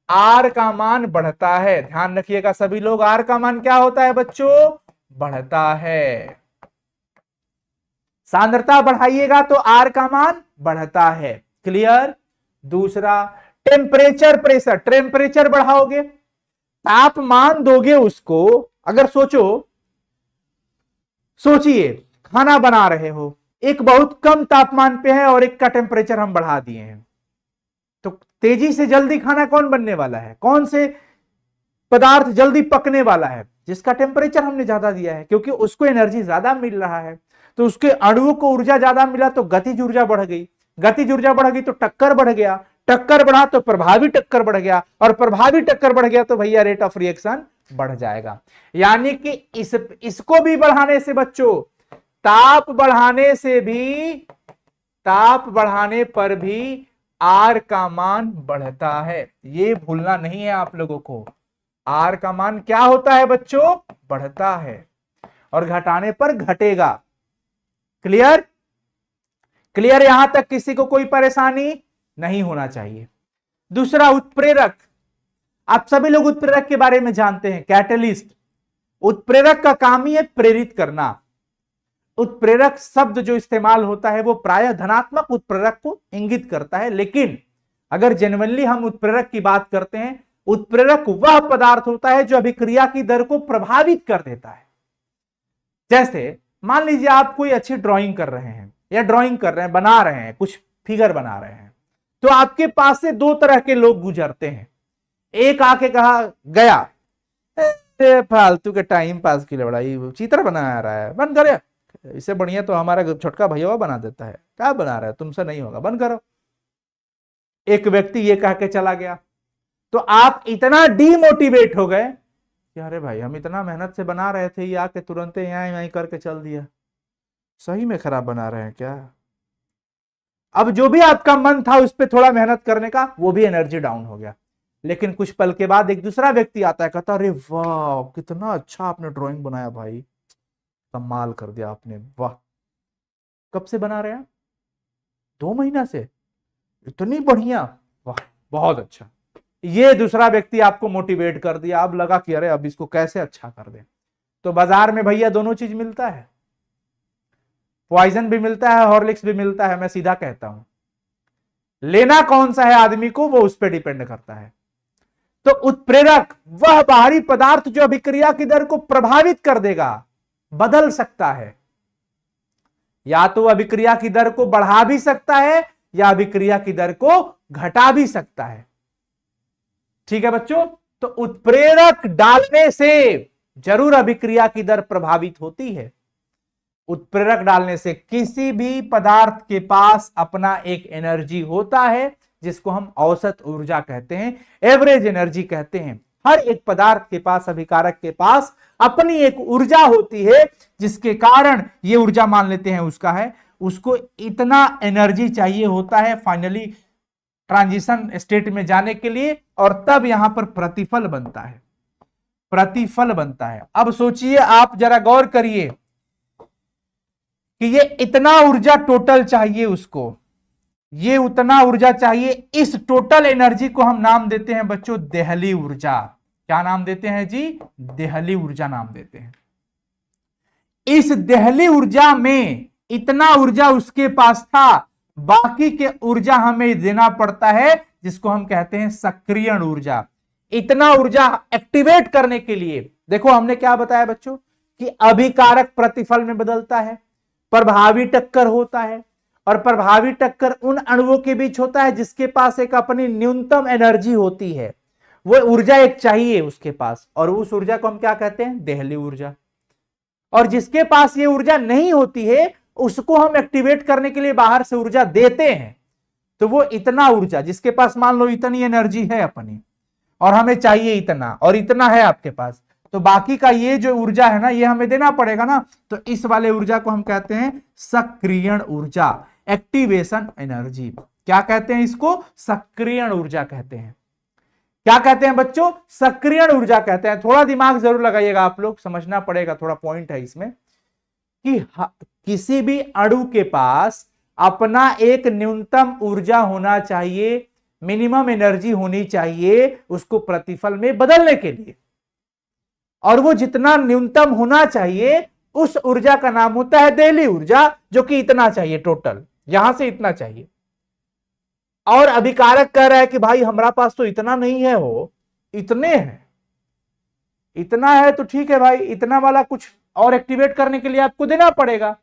आर का मान बढ़ता है। ध्यान रखिएगा सभी लोग, आर का मान क्या होता है बच्चों, बढ़ता है। सांद्रता बढ़ाइएगा तो आर का मान बढ़ता है। क्लियर। दूसरा, टेम्परेचर प्रेशर, टेम्परेचर बढ़ाओगे, तापमान दोगे उसको। अगर सोचो सोचिए, खाना बना रहे हो, एक बहुत कम तापमान पे है और एक का टेम्परेचर हम बढ़ा दिए हैं, तो तेजी से जल्दी खाना कौन बनने वाला है, कौन से पदार्थ जल्दी पकने वाला है? जिसका टेम्परेचर हमने ज्यादा दिया है, क्योंकि उसको एनर्जी ज्यादा मिल रहा है, तो उसके अणुओं को ऊर्जा ज्यादा मिला तो गतिज ऊर्जा बढ़ गई, गतिज ऊर्जा बढ़ गई तो टक्कर बढ़ गया, टक्कर बढ़ा तो प्रभावी टक्कर बढ़ गया, और प्रभावी टक्कर बढ़ गया तो भैया रेट ऑफ रिएक्शन बढ़ जाएगा। यानी कि इसको भी बढ़ाने से बच्चों, ताप बढ़ाने पर भी आर का मान बढ़ता है, ये भूलना नहीं है आप लोगों को। आर का मान क्या होता है बच्चों? बढ़ता है, और घटाने पर घटेगा। क्लियर? क्लियर? यहां तक किसी को कोई परेशानी नहीं होना चाहिए। दूसरा, उत्प्रेरक। आप सभी लोग उत्प्रेरक के बारे में जानते हैं, कैटलिस्ट। उत्प्रेरक का काम ही है प्रेरित करना। उत्प्रेरक शब्द जो इस्तेमाल होता है वो प्रायः धनात्मक उत्प्रेरक को इंगित करता है, लेकिन अगर जेन्युइनली हम उत्प्रेरक की बात करते हैं, उत्प्रेरक वह पदार्थ होता है जो अभिक्रिया की दर को प्रभावित कर देता है। जैसे मान लीजिए आप कोई अच्छी ड्राइंग कर रहे हैं, या ड्राइंग कर रहे हैं, बना रहे हैं, कुछ फिगर बना रहे हैं, तो आपके पास से दो तरह के लोग गुजरते हैं। एक आके कहा गया, फालतू के टाइम पास की लड़ाई, चित्र बना रहा है, बंद करे, इससे बढ़िया तो हमारा छोटका भैया बना देता है, क्या बना रहा है, तुमसे नहीं होगा, बंद करो। एक व्यक्ति ये कह के चला गया, तो आप इतना डीमोटिवेट हो गए कि अरे भाई हम इतना मेहनत से बना रहे थे, ये आके तुरंत यहां करके चल दिया, सही में खराब बना रहे हैं क्या? अब जो भी आपका मन था उस पर थोड़ा मेहनत करने का, वो भी एनर्जी डाउन हो गया। लेकिन कुछ पल के बाद एक दूसरा व्यक्ति आता है, कहता अरे वाह कितना अच्छा आपने ड्राइंग बनाया भाई, कमाल कर दिया आपने, वाह। कब से बना रहे हैं? 2 महीना से, इतनी बढ़िया, वाह बहुत अच्छा। ये दूसरा व्यक्ति आपको मोटिवेट कर दिया, अब लगा कि अरे अब इसको कैसे अच्छा कर दे। तो बाजार में भैया दोनों चीज मिलता है, पॉइजन भी मिलता है, हॉर्लिक्स भी मिलता है। मैं सीधा कहता हूं, लेना कौन सा है आदमी को, वो उस पर डिपेंड करता है। तो उत्प्रेरक वह बाहरी पदार्थ जो अभिक्रिया की दर को प्रभावित कर देगा, बदल सकता है, या तो अभिक्रिया की दर को बढ़ा भी सकता है या अभिक्रिया की दर को घटा भी सकता है। ठीक है बच्चों? तो उत्प्रेरक डालने से जरूर अभिक्रिया की दर प्रभावित होती है। उत्प्रेरक डालने से किसी भी पदार्थ के पास अपना एक एनर्जी होता है, जिसको हम औसत ऊर्जा कहते हैं, एवरेज एनर्जी कहते हैं। हर एक पदार्थ के पास, अभिकारक के पास अपनी एक ऊर्जा होती है, जिसके कारण ये ऊर्जा मान लेते हैं उसका है, उसको इतना एनर्जी चाहिए होता है फाइनली ट्रांजिशन स्टेट में जाने के लिए, और तब यहां पर प्रतिफल बनता है, प्रतिफल बनता है। अब सोचिए, आप जरा गौर करिए कि ये इतना ऊर्जा टोटल चाहिए उसको, ये उतना ऊर्जा चाहिए, इस टोटल एनर्जी को हम नाम देते हैं बच्चों देहली ऊर्जा। क्या नाम देते हैं जी? देहली ऊर्जा नाम देते हैं। इस देहली ऊर्जा में इतना ऊर्जा उसके पास था, बाकी के ऊर्जा हमें देना पड़ता है, जिसको हम कहते हैं सक्रियण ऊर्जा। इतना ऊर्जा एक्टिवेट करने के लिए, देखो हमने क्या बताया बच्चों कि अभिकारक प्रतिफल में बदलता है, प्रभावी टक्कर होता है, और प्रभावी टक्कर उन अणुओं के बीच होता है जिसके पास एक अपनी न्यूनतम एनर्जी होती है, वो ऊर्जा एक चाहिए उसके पास, और उस ऊर्जा को हम क्या कहते हैं? देहली ऊर्जा। और जिसके पास ये ऊर्जा नहीं होती है, उसको हम एक्टिवेट करने के लिए बाहर से ऊर्जा देते हैं, तो वो इतना ऊर्जा, जिसके पास मान लो इतनी एनर्जी है अपनी, और हमें चाहिए इतना, और इतना है आपके पास, तो बाकी का ये जो ऊर्जा है ना, ये हमें देना पड़ेगा ना, तो इस वाले ऊर्जा को हम कहते हैं सक्रियण ऊर्जा, एक्टिवेशन एनर्जी। क्या कहते हैं इसको? सक्रियण ऊर्जा कहते हैं। क्या कहते हैं बच्चों? सक्रियण ऊर्जा कहते हैं। थोड़ा दिमाग जरूर लगाइएगा आप लोग, समझना पड़ेगा, थोड़ा पॉइंट है इसमें कि किसी भी अणु के पास अपना एक न्यूनतम ऊर्जा होना चाहिए, मिनिमम एनर्जी होनी चाहिए उसको प्रतिफल में बदलने के लिए, और वो जितना न्यूनतम होना चाहिए उस ऊर्जा का नाम होता है देहली ऊर्जा, जो कि इतना चाहिए टोटल, यहां से इतना चाहिए। और अभिकारक कह रहा है कि भाई हमारा पास तो इतना नहीं है, हो इतने हैं, इतना है तो ठीक है भाई, इतना वाला कुछ और एक्टिवेट करने के लिए आपको देना पड़ेगा।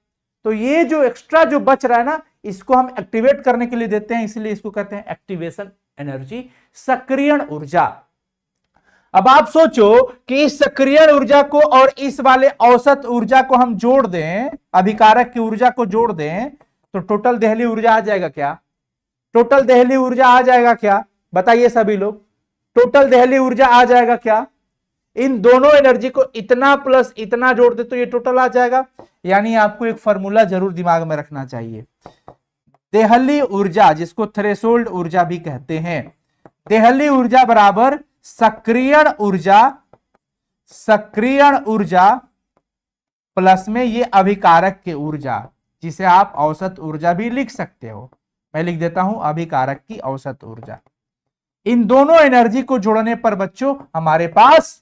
तो ये जो एक्स्ट्रा जो बच रहा है ना, इसको हम एक्टिवेट करने के लिए देते हैं, इसलिए इसको कहते हैं एक्टिवेशन एनर्जी, सक्रियण ऊर्जा। अब आप सोचो कि इस सक्रियण ऊर्जा को और इस वाले औसत ऊर्जा को हम जोड़ दें, अभिकारक की ऊर्जा को जोड़ दें, तो टोटल देहली ऊर्जा आ जाएगा क्या? टोटल देहली ऊर्जा आ जाएगा क्या? बताइए सभी लोग, टोटल देहली ऊर्जा आ जाएगा क्या? इन दोनों एनर्जी को इतना प्लस इतना जोड़ दे तो ये टोटल आ जाएगा। यानी आपको एक फॉर्मूला जरूर दिमाग में रखना चाहिए, देहली ऊर्जा जिसको थ्रेशोल्ड ऊर्जा भी कहते हैं, देहली ऊर्जा बराबर सक्रियण ऊर्जा, सक्रियण ऊर्जा प्लस में ये अभिकारक की ऊर्जा, जिसे आप औसत ऊर्जा भी लिख सकते हो। मैं लिख देता हूं अभिकारक की औसत ऊर्जा। इन दोनों एनर्जी को जोड़ने पर बच्चों हमारे पास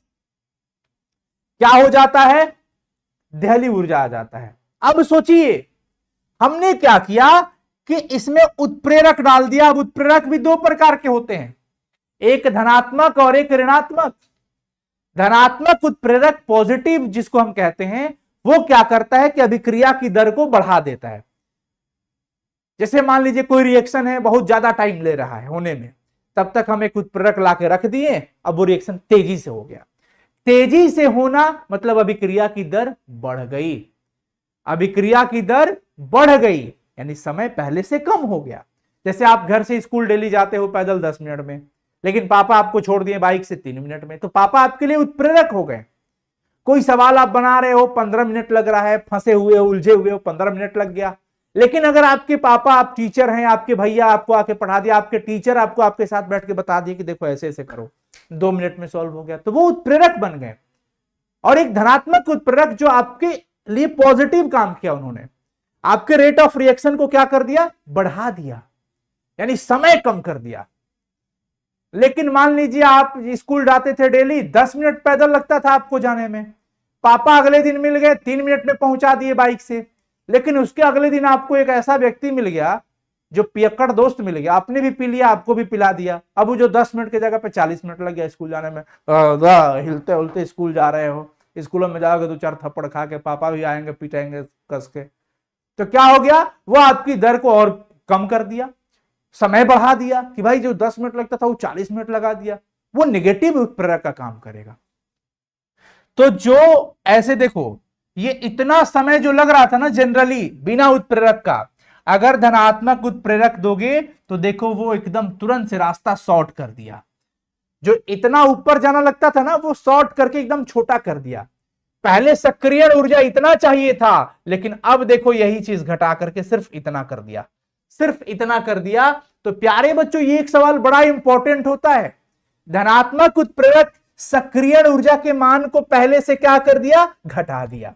क्या हो जाता है? देहली ऊर्जा आ जाता है। अब सोचिए हमने क्या किया कि इसमें उत्प्रेरक डाल दिया। अब उत्प्रेरक भी दो प्रकार के होते हैं, एक धनात्मक और एक ऋणात्मक। धनात्मक उत्प्रेरक पॉजिटिव जिसको हम कहते हैं, वो क्या करता है कि अभिक्रिया की दर को बढ़ा देता है। जैसे मान लीजिए कोई रिएक्शन है, बहुत ज्यादा टाइम ले रहा है होने में, तब तक हम एक उत्प्रेरक लाके रख दिए, अब वो रिएक्शन तेजी से हो गया। तेजी से होना मतलब अभिक्रिया की दर बढ़ गई, अभिक्रिया की दर बढ़ गई, यानी समय पहले से कम हो गया। जैसे आप घर से स्कूल डेली जाते हो पैदल 10 मिनट में, लेकिन पापा आपको छोड़ दिए बाइक से 3 मिनट में, तो पापा आपके लिए उत्प्रेरक हो गए। कोई सवाल आप बना रहे हो, 15 मिनट लग रहा है, फंसे हुए हो, उलझे हुए हो, 15 मिनट लग गया। लेकिन अगर आपके पापा, आप टीचर हैं, आपके भैया आपको आके पढ़ा दिया, आपके टीचर आपको आपके साथ बैठ के बता दिए कि देखो ऐसे ऐसे करो, 2 मिनट में सॉल्व हो गया, तो वो उत्प्रेरक बन गए। और एक धनात्मक उत्प्रेरक जो आपके लिए पॉजिटिव काम किया, उन्होंने आपके रेट ऑफ रिएक्शन को क्या कर दिया? बढ़ा दिया, यानी समय कम कर दिया। लेकिन मान लीजिए आप स्कूल जाते थे डेली, 10 मिनट पैदल लगता था आपको जाने में, पापा अगले दिन मिल गए, 3 मिनट में पहुंचा दिए बाइक से। लेकिन उसके अगले दिन आपको एक ऐसा व्यक्ति मिल गया जो पियक्कड़ दोस्त मिल गया, आपने भी पी लिया, आपको भी पिला दिया। अब वो जो 10 मिनट की जगह पे 40 मिनट लग गया स्कूल जाने में, हिलते हिलते स्कूल जा रहे हो, स्कूलों में जाओगे 2-4 थप्पड़ खा के पापा भी आएंगे, पिटाएंगे कस के, तो क्या हो गया? वो आपकी दर को और कम कर दिया, समय बढ़ा दिया कि भाई जो 10 मिनट लगता था वो 40 मिनट लगा दिया। वो निगेटिव उत्प्रेरक का काम करेगा। तो जो ऐसे देखो, ये इतना समय जो लग रहा था ना जनरली बिना उत्प्रेरक का, अगर धनात्मक उत्प्रेरक दोगे तो देखो वो एकदम तुरंत से रास्ता शॉर्ट कर दिया। जो इतना ऊपर जाना लगता था ना, वो शॉर्ट करके एकदम छोटा कर दिया। पहले सक्रियण ऊर्जा इतना चाहिए था, लेकिन अब देखो यही चीज घटा करके सिर्फ इतना कर दिया, सिर्फ इतना कर दिया। तो प्यारे बच्चों, ये एक सवाल बड़ा इंपॉर्टेंट होता है। धनात्मक उत्प्रेरक सक्रियण ऊर्जा के मान को पहले से क्या कर दिया? घटा दिया।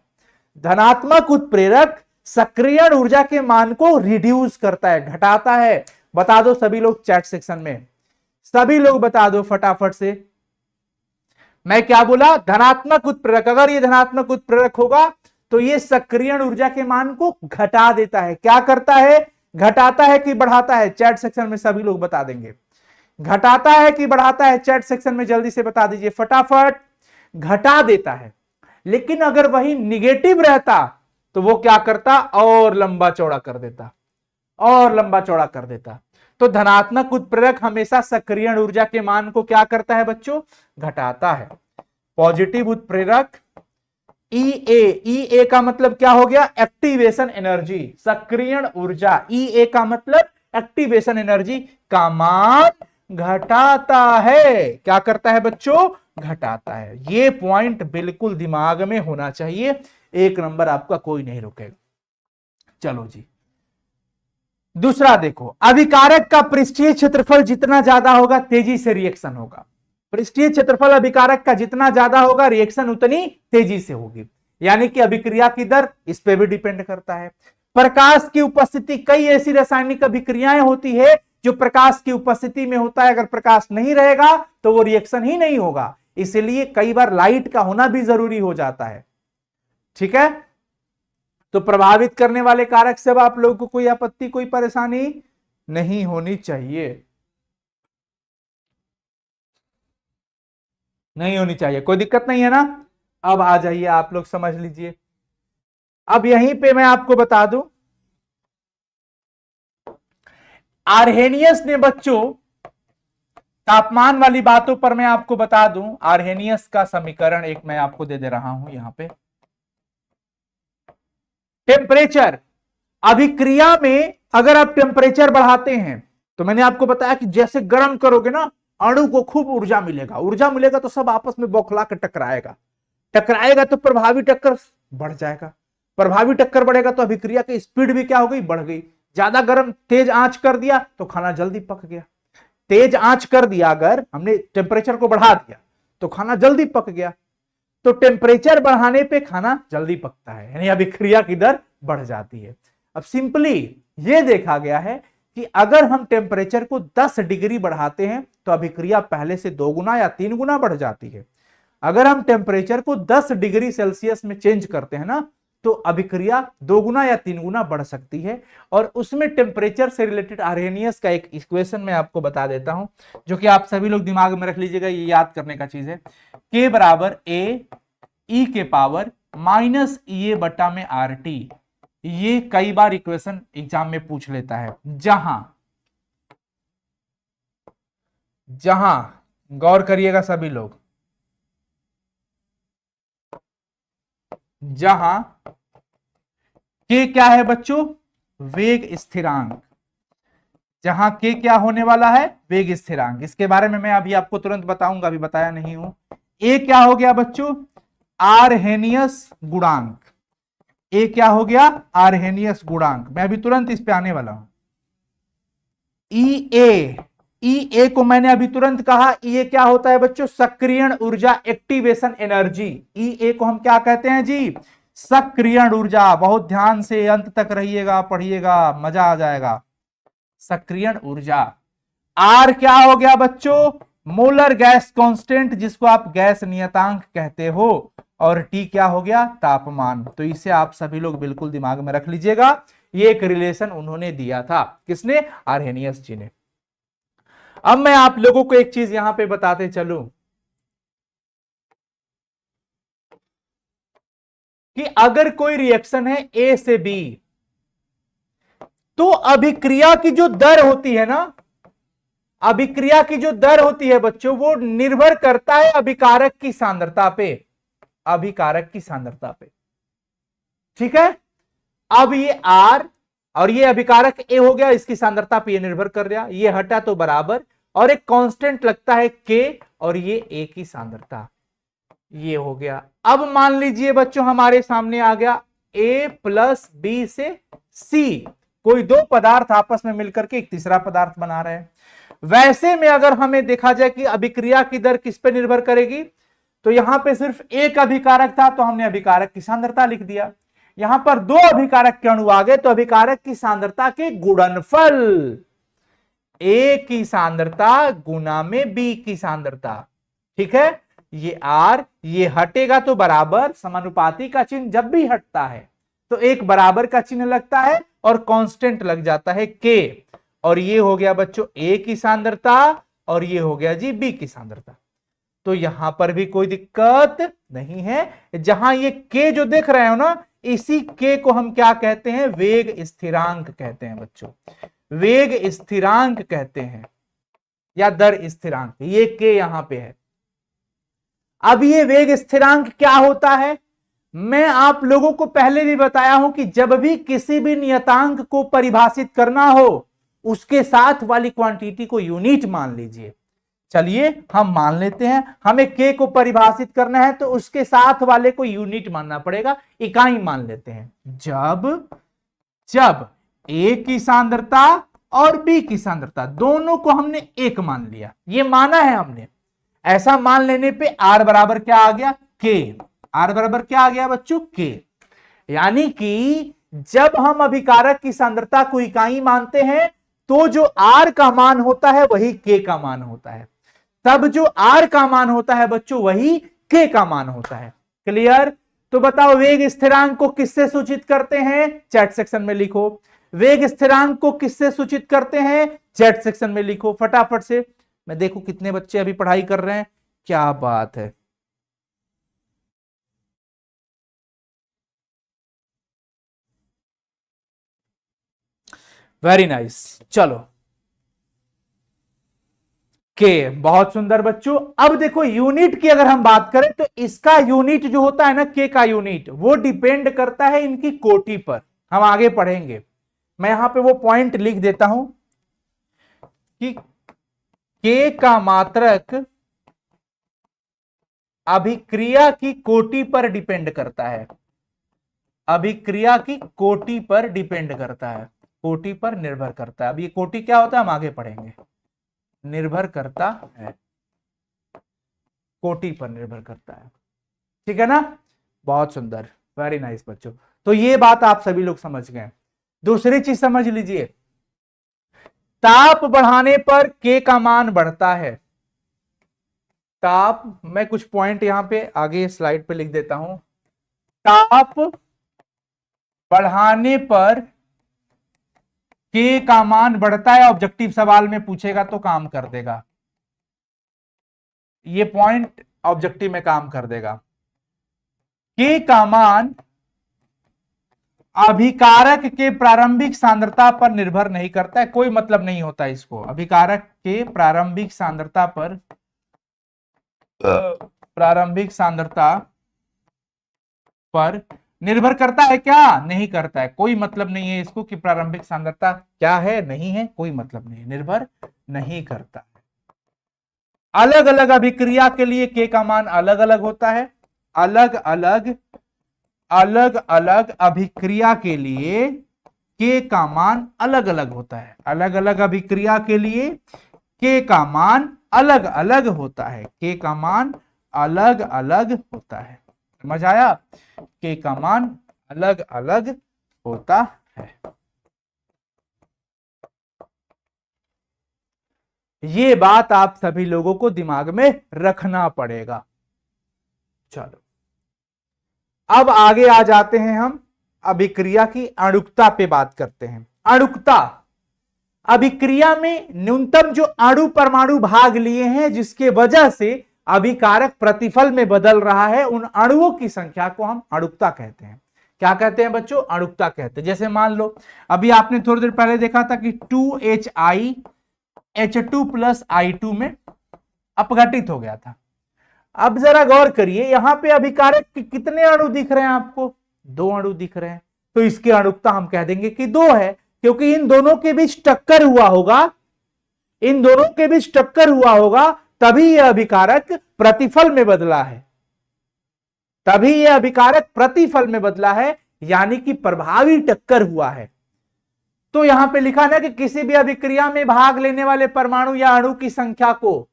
धनात्मक उत्प्रेरक सक्रियण ऊर्जा के मान को रिड्यूस करता है, घटाता है। बता दो सभी लोग चैट सेक्शन में, सभी लोग बता दो फटाफट से। मैं क्या बोला? धनात्मक उत्प्रेरक, अगर ये धनात्मक उत्प्रेरक होगा तो ये सक्रियण ऊर्जा के मान को घटा देता है। क्या करता है? घटाता है कि बढ़ाता है? चैट सेक्शन में सभी लोग बता देंगे। घटाता है कि बढ़ाता है? चैट सेक्शन में जल्दी से बता दीजिए फटाफट। घटा देता है। लेकिन अगर वही निगेटिव रहता तो वो क्या करता? और लंबा चौड़ा कर देता, और लंबा चौड़ा कर देता। तो धनात्मक उत्प्रेरक हमेशा सक्रियण ऊर्जा के मान को क्या करता है बच्चों? घटाता है। पॉजिटिव उत्प्रेरक EA का मतलब क्या हो गया? एक्टिवेशन एनर्जी, सक्रियण ऊर्जा। EA का मतलब एक्टिवेशन एनर्जी का मान घटाता है। क्या करता है बच्चों? घटाता है। ये पॉइंट बिल्कुल दिमाग में होना चाहिए, 1 नंबर आपका कोई नहीं रुकेगा। चलो जी, दूसरा देखो, अभिकारक का पृष्ठीय क्षेत्रफल जितना ज्यादा होगा तेजी से रिएक्शन होगा। पृष्ठीय क्षेत्रफल अभिकारक का जितना ज्यादा होगा रिएक्शन उतनी तेजी से होगी। यानी कि अभिक्रिया की दर इस पे भी डिपेंड करता है। प्रकाश की उपस्थिति, कई ऐसी रासायनिक अभिक्रियाएं होती है जो प्रकाश की उपस्थिति में होता है। अगर प्रकाश नहीं रहेगा तो वो रिएक्शन ही नहीं होगा। इसलिए कई बार लाइट का होना भी जरूरी हो जाता है। ठीक है, तो प्रभावित करने वाले कारक से आप लोगों को कोई आपत्ति, कोई परेशानी नहीं होनी चाहिए, नहीं होनी चाहिए, कोई दिक्कत नहीं है ना। अब आ जाइए आप लोग, समझ लीजिए अब यहीं पे मैं आपको बता दूं, आर्हेनियस ने बच्चों, तापमान वाली बातों पर मैं आपको बता दूं, आर्हेनियस का समीकरण एक मैं आपको दे रहा हूं यहां पे। टेम्परेचर, अभिक्रिया में अगर आप टेम्परेचर बढ़ाते हैं, तो मैंने आपको बताया कि जैसे गर्म करोगे ना, अणु को खूब ऊर्जा मिलेगा, ऊर्जा मिलेगा तो सब आपस में बौखला कर टकराएगा, टकराएगा तो प्रभावी टक्कर बढ़ जाएगा, प्रभावी टक्कर बढ़ेगा तो अभिक्रिया की स्पीड भी क्या हो गई, बढ़ गई। ज्यादा गर्म तेज आंच कर दिया तो खाना जल्दी पक गया, तेज आंच कर दिया, अगर हमने टेम्परेचर को बढ़ा दिया तो खाना जल्दी पक गया। तो टेम्परेचर बढ़ाने पे खाना जल्दी पकता है, यानी अभिक्रिया की दर बढ़ जाती है। अब सिंपली यह देखा गया है कि अगर हम टेम्परेचर को 10 डिग्री बढ़ाते हैं तो अभिक्रिया पहले से 2 गुना या 3 गुना बढ़ जाती है। अगर हम टेम्परेचर को 10 डिग्री सेल्सियस में चेंज करते हैं ना, तो अभिक्रिया 2 गुना या 3 गुना बढ़ सकती है। और उसमें टेम्परेचर से रिलेटेड आर्हेनियस का एक इक्वेशन मैं आपको बता देता हूं, जो कि आप सभी लोग दिमाग में रख लीजिएगा, ये याद करने का चीज है। K बराबर ए ई के पावर माइनस ई बटा में आर टी। ये कई बार इक्वेशन एग्जाम में पूछ लेता है, जहां गौर करिएगा सभी लोग, जहां के क्या है बच्चों, वेग स्थिरांक, जहां के क्या होने वाला है, वेग स्थिरांक। इसके बारे में मैं अभी आपको तुरंत बताऊंगा, अभी बताया नहीं हूं। ए क्या हो गया बच्चों, आर्हेनियस गुणांक। ए क्या हो गया, आर्हेनियस गुणांक। मैं अभी तुरंत इस पे आने वाला हूं। ई ए को मैंने अभी तुरंत कहा, ई ए क्या होता है बच्चों, सक्रियण ऊर्जा, एक्टिवेशन एनर्जी। ई ए को हम क्या कहते हैं जी, सक्रियण ऊर्जा। बहुत ध्यान से अंत तक रहिएगा, पढ़िएगा, मजा आ जाएगा। सक्रियण ऊर्जा। आर क्या हो गया बच्चों, मोलर गैस कांस्टेंट, जिसको आप गैस नियतांक कहते हो। और टी क्या हो गया, तापमान। तो इसे आप सभी लोग बिल्कुल दिमाग में रख लीजिएगा, ये एक रिलेशन उन्होंने दिया था, किसने, आर्हेनियस जी ने। अब मैं आप लोगों को एक चीज यहां पे बताते चलूं कि अगर कोई रिएक्शन है ए से बी, तो अभिक्रिया की जो दर होती है ना, अभिक्रिया की जो दर होती है बच्चों, वो निर्भर करता है अभिकारक की सांद्रता पे, अभिकारक की सांद्रता पे। ठीक है, अब ये आर और ये अभिकारक ए हो गया, इसकी सांद्रता पे ये निर्भर कर रहा, ये हटा तो बराबर, और एक कांस्टेंट लगता है के, और ये ए की सांद्रता, ये हो गया। अब मान लीजिए बच्चों हमारे सामने आ गया ए प्लस बी से सी, कोई दो पदार्थ आपस में मिलकर के एक तीसरा पदार्थ बना रहे हैं। वैसे में अगर हमें देखा जाए कि अभिक्रिया की दर किस पे निर्भर करेगी, तो यहां पे सिर्फ एक अभिकारक था तो हमने अभिकारक की सांद्रता लिख दिया। यहां पर दो अभिकारक के अणु आ गए तो अभिकारक की सांद्रता के गुणनफल, ए की सांद्रता गुना में बी की सांद्रता। ठीक है, ये आर, ये हटेगा तो बराबर, समानुपाती का चिन्ह जब भी हटता है तो एक बराबर का चिन्ह लगता है और कांस्टेंट लग जाता है के। और ये हो गया बच्चों ए की सांद्रता, और ये हो गया जी बी की सांद्रता। तो यहां पर भी कोई दिक्कत नहीं है। जहां ये के जो देख रहे हो ना, इसी के को हम क्या कहते हैं, वेग स्थिरांक कहते हैं बच्चों, वेग स्थिरांक कहते हैं, या दर स्थिरांक, ये के यहां पे है। अब ये वेग स्थिरांक क्या होता है, मैं आप लोगों को पहले भी बताया हूं कि जब भी किसी भी नियतांक को परिभाषित करना हो, उसके साथ वाली क्वांटिटी को यूनिट मान लीजिए। चलिए हम मान लेते हैं, हमें के को परिभाषित करना है तो उसके साथ वाले को यूनिट मानना पड़ेगा, इकाई मान लेते हैं। जब ए की सांद्रता और बी की सांद्रता दोनों को हमने एक मान लिया, ये माना है हमने, ऐसा मान लेने पे आर बराबर क्या आ गया, के। आर बराबर क्या आ गया बच्चों, के। यानी कि जब हम अभिकारक की सांद्रता को इकाई मानते हैं तो जो आर का मान होता है वही के का मान होता है, तब जो आर का मान होता है बच्चों वही के का मान होता है। क्लियर? तो बताओ वेग स्थिरांक को किससे सूचित करते हैं, चैट सेक्शन में लिखो। वेग स्थिरांक को किससे सूचित करते हैं, चैट सेक्शन में लिखो फटाफट से। मैं देखो कितने बच्चे अभी पढ़ाई कर रहे हैं, क्या बात है। Very nice. चलो के, बहुत सुंदर बच्चों। अब देखो यूनिट की अगर हम बात करें तो इसका यूनिट जो होता है ना, के का यूनिट, वो डिपेंड करता है इनकी कोटि पर। हम आगे पढ़ेंगे, मैं यहां पे वो पॉइंट लिख देता हूं कि के का मात्रक अभिक्रिया की कोटि पर डिपेंड करता है, अभिक्रिया की कोटि पर डिपेंड करता है, कोटि पर निर्भर करता है। अब ये कोटि क्या होता है हम आगे पढ़ेंगे। निर्भर करता है, कोटि पर निर्भर करता है, ठीक है ना। बहुत सुंदर, वेरी नाइस बच्चों। तो ये बात आप सभी लोग समझ गए। दूसरी चीज समझ लीजिए, ताप बढ़ाने पर के का मान बढ़ता है। ताप, मैं कुछ पॉइंट यहां पे आगे स्लाइड पे लिख देता हूं। ताप बढ़ाने पर के का मान बढ़ता है, ऑब्जेक्टिव सवाल में पूछेगा तो काम कर देगा, ये पॉइंट ऑब्जेक्टिव में काम कर देगा। के का मान अभिकारक के प्रारंभिक सांद्रता पर निर्भर नहीं करता है, कोई मतलब नहीं होता इसको। अभिकारक के प्रारंभिक सांद्रता पर, प्रारंभिक सांद्रता पर निर्भर करता है क्या? नहीं करता है, कोई मतलब नहीं है इसको कि प्रारंभिक सांद्रता क्या है, नहीं है, कोई मतलब नहीं है, निर्भर नहीं करता। अलग अलग अभिक्रिया के लिए के का मान अलग अलग होता है, अलग अलग अभिक्रिया के लिए के का मान अलग अलग होता है, अलग अलग अभिक्रिया के लिए के का मान अलग अलग होता है, के का मान अलग अलग होता है। समझ आया? के का मान अलग अलग होता है। ये बात आप सभी लोगों को दिमाग में रखना पड़ेगा। चलो अब आगे आ जाते हैं, हम अभिक्रिया की अणुकता पे बात करते हैं। अणुकता, अभिक्रिया में न्यूनतम जो अणु परमाणु भाग लिए हैं जिसके वजह से अभिकारक प्रतिफल में बदल रहा है, उन अणुओं की संख्या को हम अणुकता कहते हैं। क्या कहते हैं बच्चों? अणुकता कहते हैं। जैसे मान लो अभी आपने थोड़ी देर पहले देखा था कि 2HI H2 प्लस I2 में अपघटित हो गया था। अब जरा गौर करिए, यहां पे अभिकारक के कितने अणु दिख रहे हैं आपको? 2 अणु दिख रहे हैं, तो इसकी अणुकता हम कह देंगे कि 2 है, क्योंकि इन दोनों के बीच टक्कर हुआ होगा, इन दोनों के बीच टक्कर हुआ होगा, तभी यह अभिकारक प्रतिफल में बदला है, तभी यह अभिकारक प्रतिफल में बदला है, यानी कि प्रभावी टक्कर हुआ है। तो यहां पे लिखा ना कि किसी भी अभिक्रिया में भाग लेने वाले परमाणु या अणु की संख्या को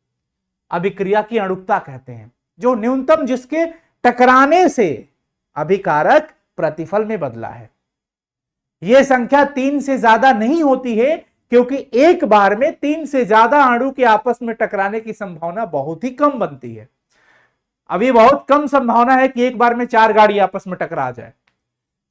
अभिक्रिया की अणुकता कहते हैं, जो न्यूनतम जिसके टकराने से अभिकारक प्रतिफल में बदला है। यह संख्या 3 से ज्यादा नहीं होती है, क्योंकि एक बार में 3 से ज्यादा अणु के आपस में टकराने की संभावना बहुत ही कम बनती है। अभी बहुत कम संभावना है कि एक बार में 4 गाड़ी आपस में टकरा जाए।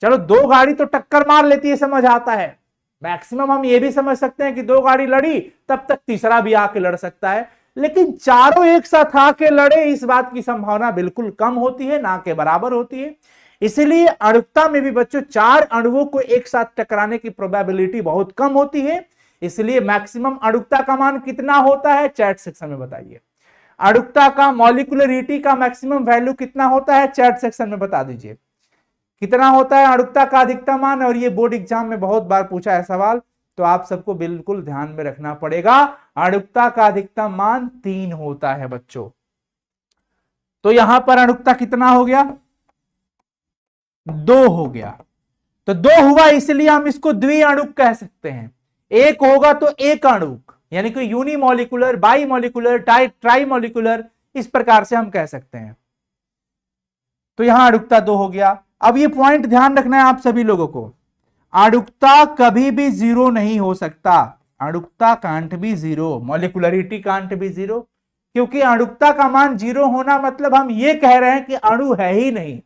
चलो 2 गाड़ी तो टक्कर मार लेती है, समझ आता है। मैक्सिमम हम ये भी समझ सकते हैं कि 2 गाड़ी लड़ी, तब तक तीसरा भी आके लड़ सकता है, लेकिन चारों एक साथ आके लड़े, इस बात की संभावना बिल्कुल कम होती है, ना के बराबर होती है। इसलिए अणुकता में भी बच्चों 4 अणुओं को एक साथ टकराने की प्रोबेबिलिटी बहुत कम होती है। इसलिए मैक्सिमम अणुकता का मान कितना होता है, चैट सेक्शन में बताइए। अणुकता का, मॉलिक्यूलरिटी का मैक्सिमम वैल्यू कितना होता है, चैट सेक्शन में बता दीजिए। कितना होता है अणुकता का अधिकतम मान? और ये बोर्ड एग्जाम में बहुत बार पूछा है सवाल, तो आप सबको बिल्कुल ध्यान में रखना पड़ेगा। अणुकता का अधिकतम मान 3 होता है बच्चों। तो यहां पर अणुकता कितना हो गया? 2 हो गया। तो 2 हुआ, इसलिए हम इसको द्विअणुक कह सकते हैं। एक होगा तो एक अणुक, यानी कि यूनिमोलिकुलर, बाईमोलिकुलर, ट्राईमोलिकुलर, इस प्रकार से हम कह सकते हैं। तो यहां अणुकता 2 हो गया। अब ये पॉइंट ध्यान रखना है आप सभी लोगों को, अणुकता कभी भी 0 नहीं हो सकता। अणुकता can't be 0, molecularity can't be 0, क्योंकि अणुकता का मान 0 होना मतलब हम ये कह रहे हैं कि अणु है ही नहीं।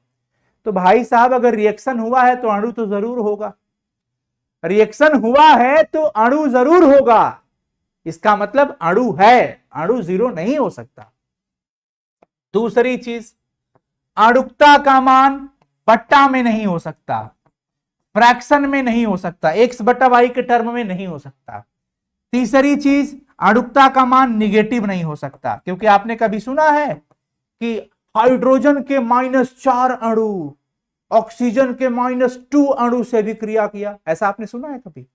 तो भाई साहब अगर रिएक्शन हुआ है तो अणु तो जरूर होगा, रिएक्शन हुआ है तो अणु जरूर होगा, इसका मतलब अणु है, अणु 0 नहीं हो सकता। दूसरी चीज, अणुकता का मान बट्टा में नहीं हो सकता। फ्रैक्शन में नहीं हो सकता, एक्स बटा वाई के टर्म में नहीं हो सकता। तीसरी चीज, अणुकता का मान निगेटिव नहीं हो सकता, क्योंकि आपने कभी सुना है कि हाइड्रोजन के -4 अणु ऑक्सीजन के -2 अणु से भी क्रिया किया, ऐसा आपने सुना है कभी?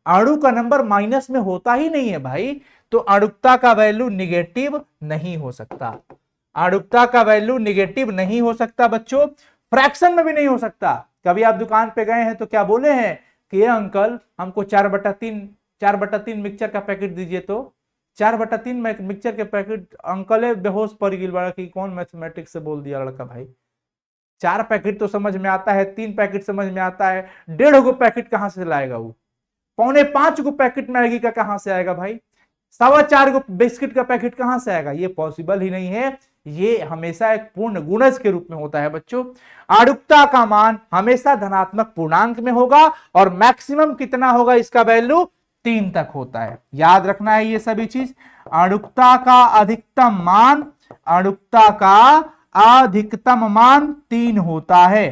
अणु का नंबर माइनस में होता ही नहीं है भाई, तो अणुकता का वैल्यू निगेटिव नहीं हो सकता। अणुकता का वैल्यू निगेटिव नहीं हो सकता बच्चों, फ्रैक्शन में भी नहीं हो सकता। कभी आप दुकान पे गए हैं तो क्या बोले हैं कि ये अंकल हमको 4/3 मिक्सचर का पैकेट दीजिए, तो 4/3 मिक्सचर के पैकेट, अंकल बेहोश पड़ गई बड़ा कि कौन मैथमेटिक्स से बोल दिया लड़का भाई। 4 पैकेट तो समझ में आता है, 3 पैकेट समझ में आता है, 1.5 गो पैकेट कहां से लाएगा वो? 4.25 गो पैकेट मैगी का कहां से आएगा भाई? 4.25 गो बिस्किट का पैकेट कहां से आएगा? ये पॉसिबल ही नहीं है। ये हमेशा एक पूर्ण गुणज के रूप में होता है बच्चों। अणुकता का मान हमेशा धनात्मक पूर्णांक में होगा और मैक्सिमम कितना होगा? इसका वैल्यू 3 तक होता है। याद रखना है ये सभी चीज। अणुकता का अधिकतम मान, अणुकता का अधिकतम मान 3 होता है।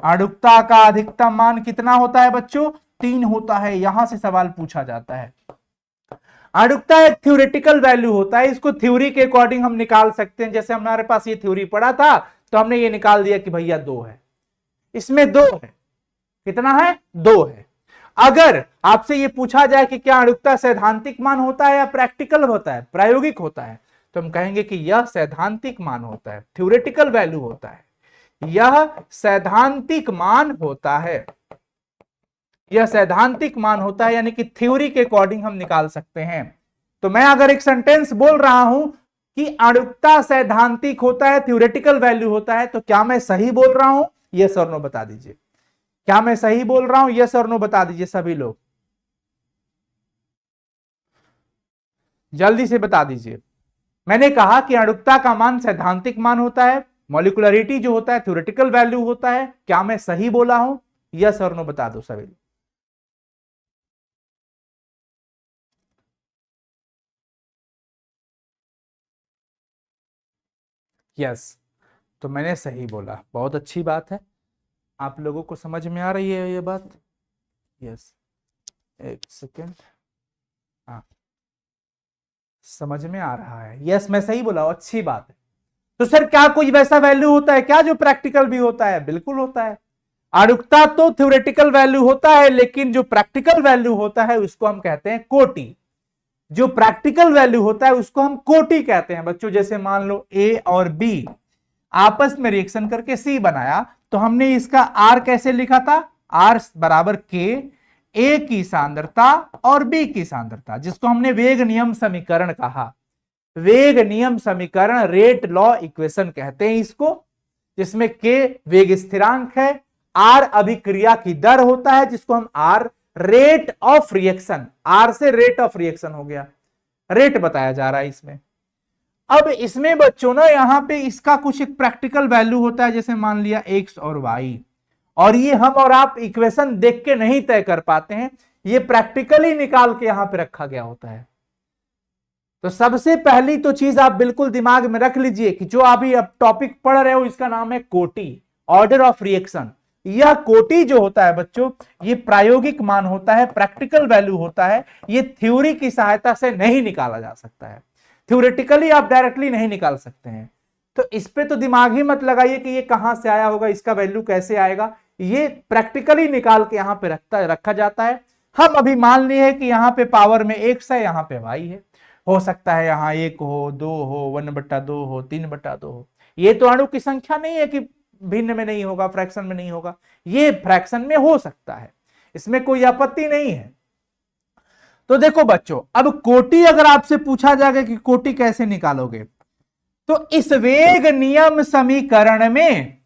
अणुकता का अधिकतम मान कितना होता है बच्चों? 3 होता है। यहां से सवाल पूछा जाता है। अणुकता एक थ्योरेटिकल वैल्यू होता है, इसको थ्योरी के अकॉर्डिंग हम निकाल सकते हैं। जैसे हमारे पास ये थ्योरी पड़ा था तो हमने ये निकाल दिया कि भैया 2 है, इसमें 2 है। कितना है? 2 है। अगर आपसे ये पूछा जाए कि क्या अणुकता सैद्धांतिक मान होता है या प्रैक्टिकल होता है, प्रायोगिक होता है, तो हम कहेंगे कि यह सैद्धांतिक मान होता है, थ्योरेटिकल वैल्यू होता है। यह सैद्धांतिक मान होता है, यह सैद्धांतिक मान होता है, यानी कि थ्योरी के अकॉर्डिंग हम निकाल सकते हैं। तो मैं अगर एक सेंटेंस बोल रहा हूं कि अणुकता सैद्धांतिक होता है, थ्योरेटिकल वैल्यू होता है, तो क्या मैं सही बोल रहा हूं? यस और नो बता दीजिए। क्या मैं सही बोल रहा हूं? यस और नो बता दीजिए सभी लोग, जल्दी से बता दीजिए। मैंने कहा कि अणुकता का मान सैद्धांतिक मान होता है, मॉलिक्युलरिटी जो होता है थ्योरेटिकल वैल्यू होता है। क्या मैं सही बोला हूं? यस और नो बता दो सभी। यस, तो मैंने सही बोला, बहुत अच्छी बात है। आप लोगों को समझ में आ रही है ये बात? यस, एक सेकेंड, हाँ समझ में आ रहा है। यस मैं सही बोला, अच्छी बात है। तो सर क्या कोई वैसा वैल्यू होता है क्या जो प्रैक्टिकल भी होता है? बिल्कुल होता है। अणुकता तो थ्योरेटिकल वैल्यू होता है, लेकिन जो प्रैक्टिकल वैल्यू होता है उसको हम कहते हैं कोटि। जो प्रैक्टिकल वैल्यू होता है उसको हम कोटि कहते हैं बच्चों। जैसे मान लो ए और बी आपस में रिएक्शन करके सी बनाया, तो हमने इसका आर कैसे लिखा था? आर बराबर के, ए की सांद्रता और बी की सांद्रता, जिसको हमने वेग नियम समीकरण कहा। वेग नियम समीकरण, रेट लॉ इक्वेशन कहते हैं इसको, जिसमें के वेग स्थिरांक है, आर अभिक्रिया की दर होता है, जिसको हम R rate of reaction, R से रेट ऑफ रिएक्शन हो गया, रेट बताया जा रहा है इसमें। अब इसमें बच्चों ना यहां पे इसका कुछ एक प्रैक्टिकल वैल्यू होता है, जैसे मान लिया एक्स और वाई, और ये हम और आप इक्वेशन देख के नहीं तय कर पाते हैं, ये प्रैक्टिकली निकाल के यहां पे रखा गया होता है। तो सबसे पहली तो चीज आप बिल्कुल दिमाग में रख लीजिए कि जो अभी अब टॉपिक पढ़ रहे हो इसका नाम है कोटि, ऑर्डर ऑफ रिएक्शन। यह कोटि जो होता है बच्चों, ये प्रायोगिक मान होता है, प्रैक्टिकल वैल्यू होता है। ये थ्योरी की सहायता से नहीं निकाला जा सकता है, थ्योरेटिकली आप डायरेक्टली नहीं निकाल सकते हैं। तो इस पे तो दिमाग ही मत लगाइए कि ये कहां से आया होगा, इसका वैल्यू कैसे आएगा। ये प्रैक्टिकली निकाल के यहां पे रखा जाता है। हम अभी मान लिए कि यहां पे पावर में एक्स है, यहां पे वाई है, हो सकता है यहां 1 हो, 2 हो, 1/2 हो, 3/2 हो। ये तो अणु की संख्या नहीं है कि भिन्न में नहीं होगा, फ्रैक्शन में नहीं होगा, ये फ्रैक्शन में हो सकता है, इसमें कोई आपत्ति नहीं है। तो देखो बच्चों, अब कोटि अगर आपसे पूछा जाएगा कि कोटि कैसे निकालोगे, तो इस वेग नियम समीकरण में,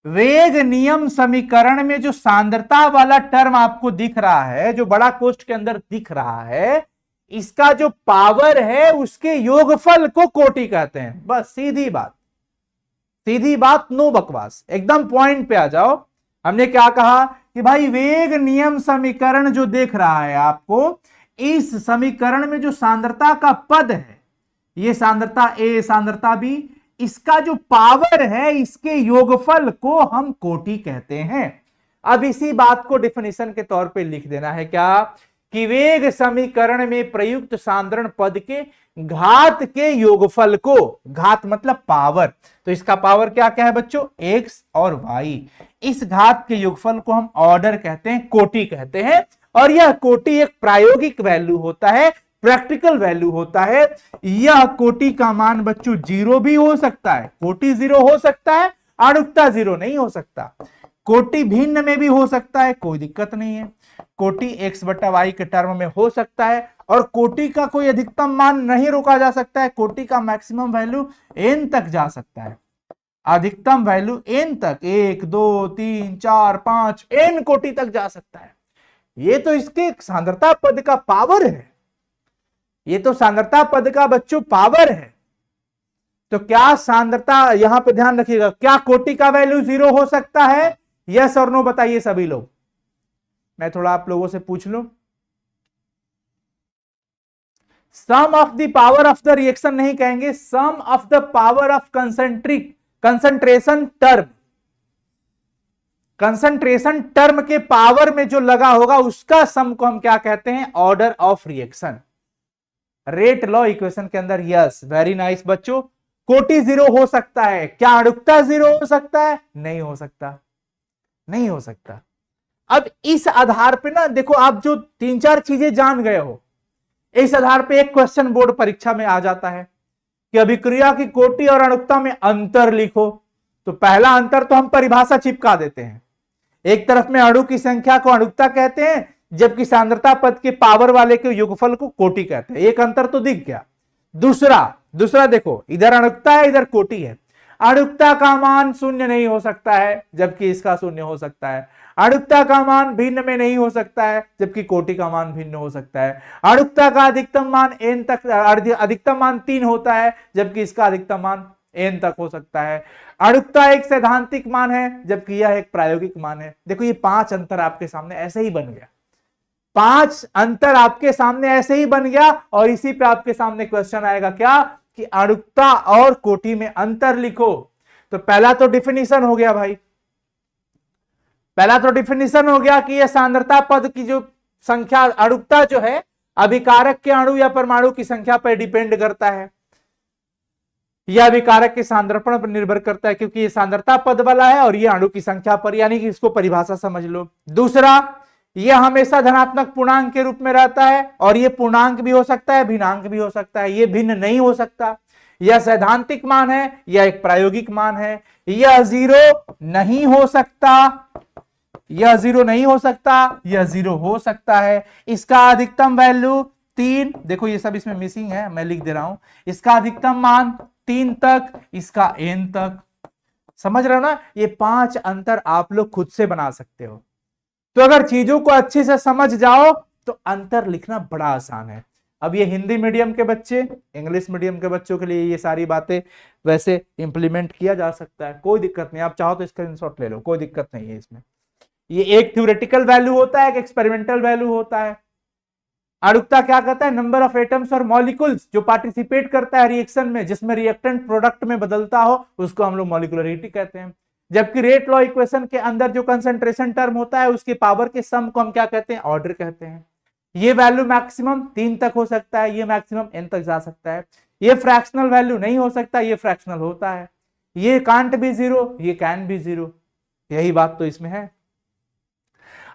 वेग नियम समीकरण में जो सांद्रता वाला टर्म आपको दिख रहा है, जो बड़ा कोष्ठ के अंदर दिख रहा है, इसका जो पावर है उसके योगफल को कोटि कहते हैं। बस सीधी बात, सीधी बात, नो बकवास, एकदम पॉइंट पे आ जाओ। हमने क्या कहा कि भाई वेग नियम समीकरण जो देख रहा है आपको, इस समीकरण में जो सांद्रता का पद है, ये सांद्रता ए, सांद्रता बी, इसका जो पावर है, इसके योगफल को हम कोटि कहते हैं। अब इसी बात को डिफिनेशन के तौर पे लिख देना है क्या, कि वेग समीकरण में प्रयुक्त सांद्रण पद के घात के योगफल को, घात मतलब पावर, तो इसका पावर क्या क्या है बच्चों, x और y, इस घात के योगफल को हम ऑर्डर कहते हैं, कोटि कहते हैं। और यह कोटि एक प्रायोगिक वैल्यू होता है, प्रैक्टिकल वैल्यू होता है। यह कोटि का मान बच्चों जीरो भी हो सकता है, कोटि जीरो हो सकता है, आणुकता जीरो नहीं हो सकता। कोटि भिन्न में भी हो सकता है, कोई दिक्कत नहीं है। कोटि x बटा y के टर्म में हो सकता है, और कोटि का कोई अधिकतम मान नहीं रोका जा सकता है, कोटि का मैक्सिमम वैल्यू n तक जा सकता है, अधिकतम वैल्यू n तक, 1 2 3 4 5 n कोटि तक जा सकता है। ये तो इसके सांद्रता पद का पावर है, ये तो सांद्रता पद का बच्चों पावर है। तो क्या सांद्रता, यहां पे ध्यान रखिएगा, क्या कोटि का वैल्यू जीरो हो सकता है, यस और नो बताइए सभी लोग। मैं थोड़ा आप लोगों से पूछ लूं, sum of the power of the reaction नहीं कहेंगे, sum of the power of concentration term, concentration term के पावर में जो लगा होगा उसका सम को हम क्या कहते हैं, order of reaction. Rate law equation के अंदर, यस वेरी नाइस बच्चों। कोटि जीरो हो सकता है, क्या आणुकता जीरो हो सकता है, नहीं हो सकता, नहीं हो सकता। अब इस आधार पे ना देखो, आप जो 3-4 चीजें जान गए हो, इस आधार पे एक क्वेश्चन बोर्ड परीक्षा में आ जाता है कि अभिक्रिया की कोटि और अणुकता में अंतर लिखो। तो पहला अंतर तो हम परिभाषा चिपका देते हैं, एक तरफ में अणु की संख्या को अणुकता कहते हैं, जबकि सांद्रता पद के पावर वाले के योगफल को कोटि कहते हैं। एक अंतर तो दिख गया। दूसरा देखो, इधर अणुकता है, इधर कोटि है। अणुकता का मान शून्य नहीं हो सकता है, जबकि इसका शून्य हो सकता है। अणुकता का मान भिन्न में नहीं हो सकता है, जबकि कोटि का मान भिन्न हो सकता है। अणुकता का अधिकतम मान n तक, अधिकतम मान 3 होता है, जबकि इसका अधिकतम मान n तक हो सकता है। अणुकता एक सैद्धांतिक मान है, जबकि यह एक प्रायोगिक मान है। देखो ये 5 अंतर आपके सामने ऐसे ही बन गया, 5 अंतर आपके सामने ऐसे ही बन गया। और इसी पे आपके सामने क्वेश्चन आएगा क्या, कि अणुकता और कोटि में अंतर लिखो। तो पहला तो डिफिनीशन हो गया भाई, पहला तो डिफिनीशन हो गया कि यह सांद्रता पद की जो संख्या, अणुकता जो है अभिकारक के अणु या परमाणु की संख्या पर डिपेंड करता है, यह अभिकारक के सांद्रपण पर निर्भर करता है, क्योंकि ये सांद्रता पद वाला है और ये अणु की संख्या पर, यानी कि इसको परिभाषा समझ लो। दूसरा, यह हमेशा धनात्मक पूर्णांक के रूप में रहता है, और यह पूर्णांक भी हो सकता है, भिन्नांक भी हो सकता है, यह भिन्न नहीं हो सकता। यह सैद्धांतिक मान है, यह एक प्रायोगिक मान है। यह जीरो नहीं हो सकता, यह जीरो नहीं हो सकता, यह जीरो हो सकता है। इसका अधिकतम वैल्यू 3, देखो ये सब इसमें मिसिंग है, मैं लिख दे रहा हूं। इसका अधिकतम मान 3 तक, इसका n तक। समझ रहे हो ना, ये 5 अंतर आप लोग खुद से बना सकते हो। तो अगर चीजों को अच्छे से समझ जाओ तो अंतर लिखना बड़ा आसान है। अब ये हिंदी मीडियम के बच्चे, इंग्लिश मीडियम के बच्चों के लिए ये सारी बातें वैसे इंप्लीमेंट किया जा सकता है, कोई दिक्कत नहीं। आप चाहो तो स्क्रीनशॉट ले लो, कोई दिक्कत नहीं है इसमें। ये एक थ्योरेटिकल वैल्यू होता है, एक एक्सपेरिमेंटल वैल्यू होता है। अणुकता क्या कहता है, नंबर ऑफ एटम्स और मॉलिक्यूल्स जो पार्टिसिपेट करता है रिएक्शन में, जिसमें रिएक्टेंट प्रोडक्ट में बदलता हो, उसको हम लोग मॉलिक्यूलरिटी कहते हैं। जबकि रेट लॉ इक्वेशन के अंदर जो कंसंट्रेशन टर्म होता है, उसके पावर के सम को हम क्या कहते हैं, ऑर्डर कहते हैं। ये वैल्यू मैक्सिमम 3 तक हो सकता है, ये मैक्सिमम n तक जा सकता है। ये फ्रैक्शनल वैल्यू नहीं हो सकता, ये फ्रैक्शनल होता है। ये कांट बी जीरो, ये कैन बी जीरो, यही बात तो इसमें है।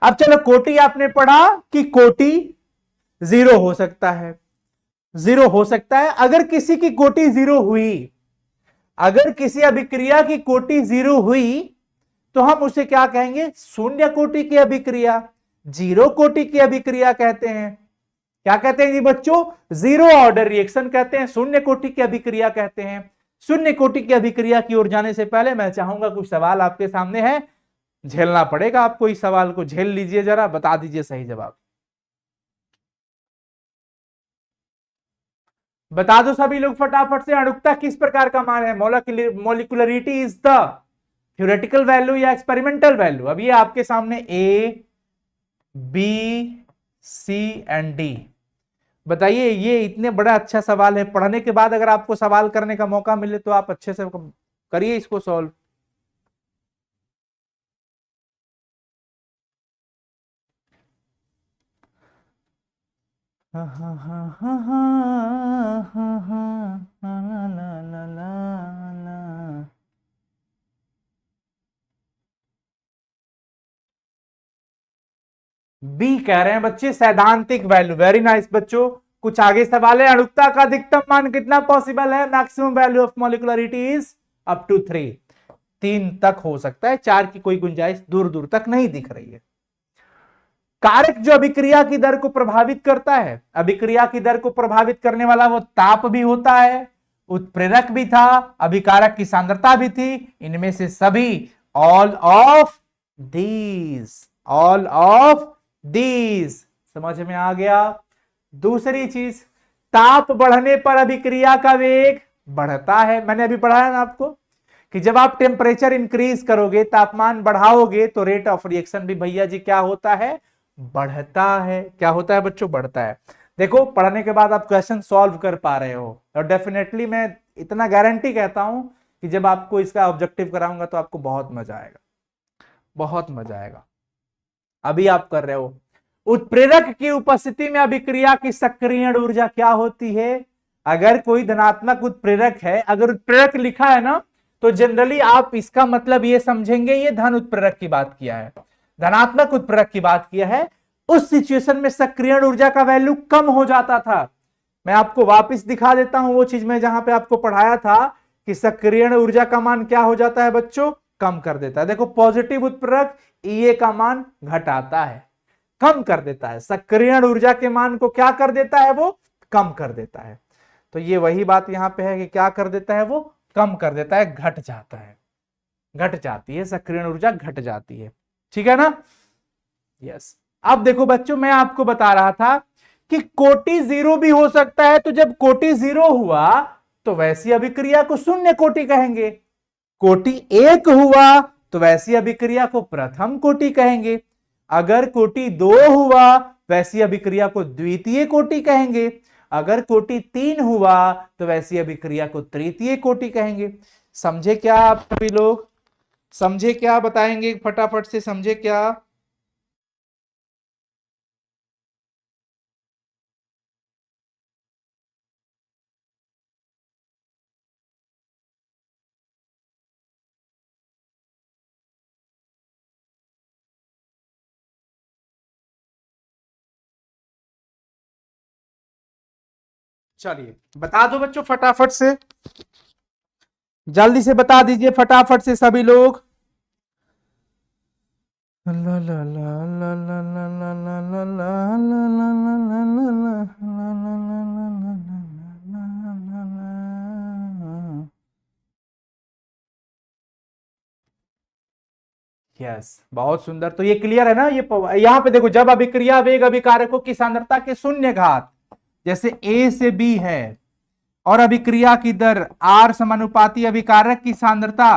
अब चलो, कोटि आपने पढ़ा कि कोटि जीरो हो सकता है, जीरो हो सकता है। अगर किसी की कोटि जीरो हुई, अगर किसी अभिक्रिया की कोटि जीरो हुई, तो हम उसे क्या कहेंगे, शून्य कोटि की अभिक्रिया, जीरो कोटि की अभिक्रिया कहते हैं। क्या कहते हैं जी बच्चों, जीरो ऑर्डर रिएक्शन कहते हैं, शून्य कोटि की अभिक्रिया कहते हैं। शून्य कोटि की अभिक्रिया की ओर जाने से पहले मैं चाहूंगा कुछ सवाल आपके सामने है, झेलना पड़ेगा आपको, इस सवाल को झेल लीजिए, जरा बता दीजिए सही जवाब। बता दो सभी लोग फटाफट से, अणुकता किस प्रकार का मान है, molecularity is the theoretical value या एक्सपेरिमेंटल वैल्यू। अब ये आपके सामने A B C and D, बताइए। ये इतने बड़ा अच्छा सवाल है, पढ़ने के बाद अगर आपको सवाल करने का मौका मिले तो आप अच्छे से करिए इसको सॉल्व। हा हा हा हा हा हा हा ला ला ला ला ला। बी कह रहे हैं बच्चे, सैद्धांतिक वैल्यू। वेरी नाइस बच्चों। कुछ आगे सवाल है। अणुकता का अधिकतम मान कितना पॉसिबल है? Maximum value of molecularity is up to 3। 3 तक हो सकता है, 4 की कोई गुंजाइश दूर दूर तक नहीं दिख रही है। कारक जो अभिक्रिया की दर को प्रभावित करता है, अभिक्रिया की दर को प्रभावित करने वाला वो ताप भी होता है, उत्प्रेरक भी था, अभिकारक की सांद्रता भी थी। इनमें से सभी all of these, all of these. समझ में आ गया? दूसरी चीज, ताप बढ़ने पर अभिक्रिया का वेग बढ़ता है। मैंने अभी पढ़ाया ना आपको कि जब आप टेम्परेचर इंक्रीज करोगे, तापमान बढ़ाओगे, तो रेट ऑफ रिएक्शन भी भैया जी क्या होता है? बढ़ता है। क्या होता है बच्चों? बढ़ता है। देखो, पढ़ने के बाद आप क्वेश्चन सॉल्व कर पा रहे हो, और डेफिनेटली मैं इतना गारंटी कहता हूं कि जब आपको इसका ऑब्जेक्टिव कराऊंगा तो आपको बहुत मजा आएगा, बहुत मजा आएगा। अभी आप कर रहे हो। उत्प्रेरक की उपस्थिति में अभिक्रिया की सक्रियण ऊर्जा क्या होती है? अगर कोई धनात्मक उत्प्रेरक है, अगर उत्प्रेरक लिखा है ना, तो जनरली आप इसका मतलब ये समझेंगे ये धन उत्प्रेरक की बात किया है, धनात्मक उत्प्रेरक की बात किया है। उस सिचुएशन में सक्रियण ऊर्जा का वैल्यू कम हो जाता था। मैं आपको वापस दिखा देता हूं वो चीज में जहां पे आपको पढ़ाया था कि सक्रियण ऊर्जा का मान क्या हो जाता है बच्चों? कम कर देता है। देखो, पॉजिटिव उत्प्रेरक ईए का मान घटाता है, कम कर देता है। सक्रियण ऊर्जा के मान को क्या कर देता है? वो कम कर देता है। तो ये वही बात यहां पे है कि क्या कर देता है? वो कम कर देता है, घट जाता है, घट जाती है, सक्रियण ऊर्जा घट जाती है। ठीक है ना? यस। अब देखो बच्चों, मैं आपको बता रहा था कि कोटि जीरो भी हो सकता है। तो जब कोटि जीरो हुआ तो वैसी अभिक्रिया को शून्य कोटि कहेंगे। कोटि एक हुआ तो वैसी अभिक्रिया को प्रथम कोटि कहेंगे। अगर कोटि दो हुआ वैसी अभिक्रिया को द्वितीय कोटि कहेंगे। अगर कोटि 3 हुआ तो वैसी अभिक्रिया को तृतीय कोटि कहेंगे। समझे क्या आप सभी लोग? समझे क्या? बताएंगे फटाफट से, समझे क्या? चलिए बता दो बच्चों फटाफट से, जल्दी से बता दीजिए फटाफट से सभी लोग। यस, बहुत सुंदर। तो ये क्लियर है ना? ये यहां पे देखो, जब अभिक्रिया वेग अभिकारकों की सांद्रता के शून्य घात, जैसे ए से बी है, और अभिक्रिया की दर आर समानुपाती अभिकारक की सांद्रता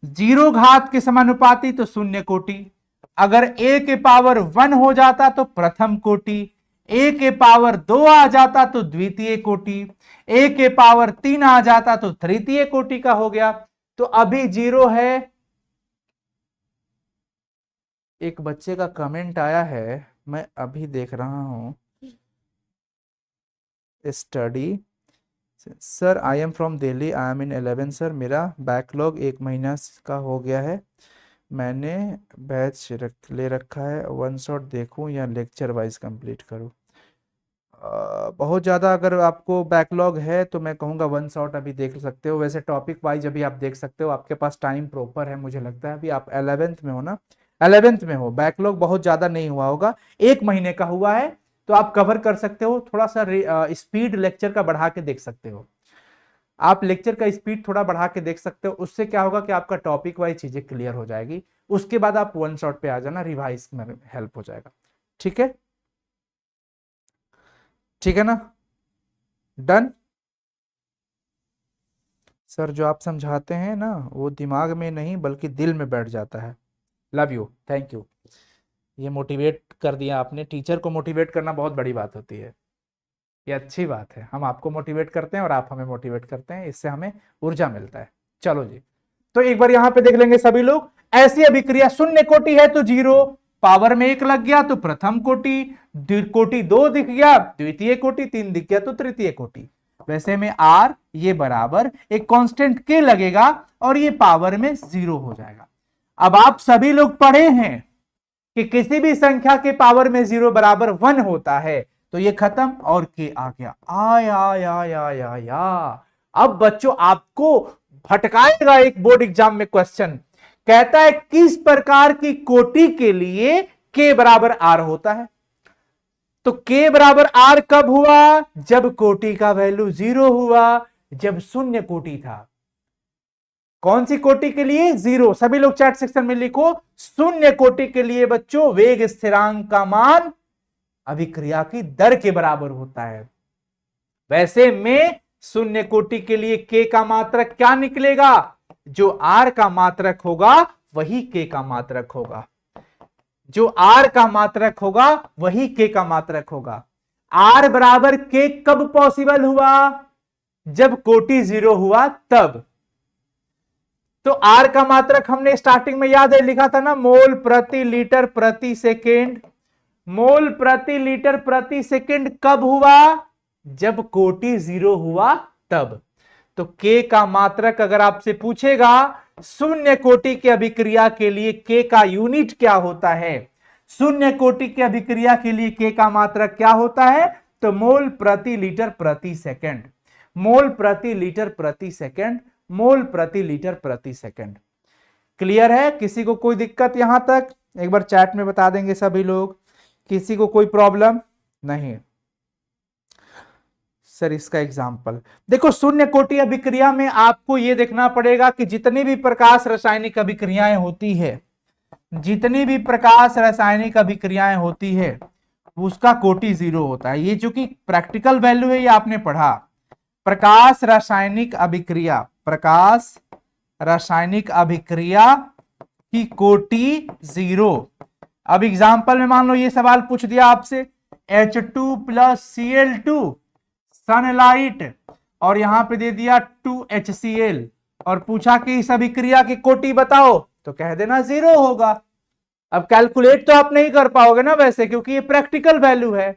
0 घात के समानुपाती, तो शून्य कोटि। अगर ए के पावर 1 हो जाता तो प्रथम कोटि, ए के पावर 2 आ जाता तो द्वितीय कोटि, ए के पावर 3 आ जाता तो तृतीय कोटि का हो गया। तो अभी 0 है। एक बच्चे का कमेंट आया है, मैं अभी देख रहा हूं। Study sir, I am from Delhi, I am in 11 sir. मेरा बैकलॉग 1 महीना का हो गया है। मैंने बैच ले रखा है। वन शॉट देखूं या लेक्चर वाइज कंप्लीट करूं? बहुत ज़्यादा अगर आपको बैकलॉग है तो मैं कहूँगा वन शॉट अभी देख सकते हो। वैसे टॉपिक वाइज अभी आप देख सकते हो, आपके पास टाइम प्रॉपर है। मुझे लगता है अभी आप 11th में हो ना? 11th में हो, बैकलॉग बहुत ज़्यादा नहीं हुआ होगा, 1 महीने का हुआ है, तो आप कवर कर सकते हो। थोड़ा सा स्पीड लेक्चर का बढ़ा के देख सकते हो। आप लेक्चर का स्पीड थोड़ा बढ़ा के देख सकते हो। उससे क्या होगा कि आपका टॉपिक वाइज चीजें क्लियर हो जाएगी। उसके बाद आप वन शॉट पे आ जाना, रिवाइज में हेल्प हो जाएगा। ठीक है? ठीक है ना? डन? सर, जो आप समझाते हैं ना वो दिमाग में नहीं बल्कि दिल में बैठ जाता है। Love you, thank you. ये मोटिवेट कर दिया आपने। टीचर को मोटिवेट करना बहुत बड़ी बात होती है। ये अच्छी बात है। हम आपको मोटिवेट करते हैं और आप हमें मोटिवेट करते हैं, इससे हमें ऊर्जा मिलता है। चलो जी, तो एक बार यहां पे देख लेंगे सभी लोग। ऐसी अभिक्रिया शून्य कोटि है तो 0, पावर में 1 लग गया तो प्रथम कोटि, कोटि 2 दिख गया द्वितीय कोटि, 3 दिख गया तो तृतीय कोटि। वैसे में आर ये बराबर एक कांस्टेंट के लगेगा और ये पावर में 0 हो जाएगा। अब आप सभी लोग पढ़े हैं कि किसी भी संख्या के पावर में 0 बराबर 1 होता है, तो ये खत्म और के आ गया। आया। अब बच्चों आपको भटकाएगा एक बोर्ड एग्जाम में क्वेश्चन, कहता है किस प्रकार की कोटि के लिए के बराबर आर होता है। तो के बराबर आर कब हुआ? जब कोटि का वैल्यू 0 हुआ, जब शून्य कोटि था। कौन सी कोटि के लिए? 0। सभी लोग चैट सेक्शन में लिखो, शून्य कोटि के लिए बच्चों वेग स्थिरांक का मान अभिक्रिया की दर के बराबर होता है। वैसे में शून्य कोटि के लिए के का मात्रक क्या निकलेगा? जो आर का मात्रक होगा वही के का मात्रक होगा। जो आर का मात्रक होगा वही के का मात्रक होगा। आर बराबर के कब पॉसिबल हुआ? जब कोटि 0 हुआ तब। तो आर का मात्रक हमने स्टार्टिंग में याद है लिखा था ना, मोल प्रति लीटर प्रति सेकेंड। मोल प्रति लीटर प्रति सेकेंड कब हुआ? जब कोटि 0 हुआ तब। तो के का मात्रक अगर आपसे पूछेगा शून्य कोटि की अभिक्रिया के लिए के का यूनिट क्या होता है, शून्य कोटि की अभिक्रिया के लिए के का मात्रक क्या होता है, तो मोल प्रति लीटर प्रति सेकेंड। मोल प्रति लीटर प्रति सेकेंड, मोल प्रति लीटर प्रति सेकेंड। क्लियर है? किसी को कोई दिक्कत यहां तक? एक बार चैट में बता देंगे सभी लोग, किसी को कोई प्रॉब्लम नहीं? सर इसका एग्जाम्पल देखो, शून्य कोटि अभिक्रिया में आपको यह देखना पड़ेगा कि जितनी भी प्रकाश रासायनिक अभिक्रियाएं होती है, जितनी भी प्रकाश रासायनिक अभिक्रियाएं होती है उसका कोटि 0 होता है। ये जो कि प्रैक्टिकल वैल्यू है ये आपने पढ़ा। प्रकाश रासायनिक अभिक्रिया, प्रकाश रासायनिक अभिक्रिया की कोटि 0। अब एग्जाम्पल में मान लो ये सवाल पूछ दिया आपसे, H2 + Cl2 सनलाइट, और यहां पे दे दिया 2HCl और पूछा कि इस अभिक्रिया की कोटि बताओ, तो कह देना 0 होगा। अब कैलकुलेट तो आप नहीं कर पाओगे ना वैसे, क्योंकि ये प्रैक्टिकल वैल्यू है,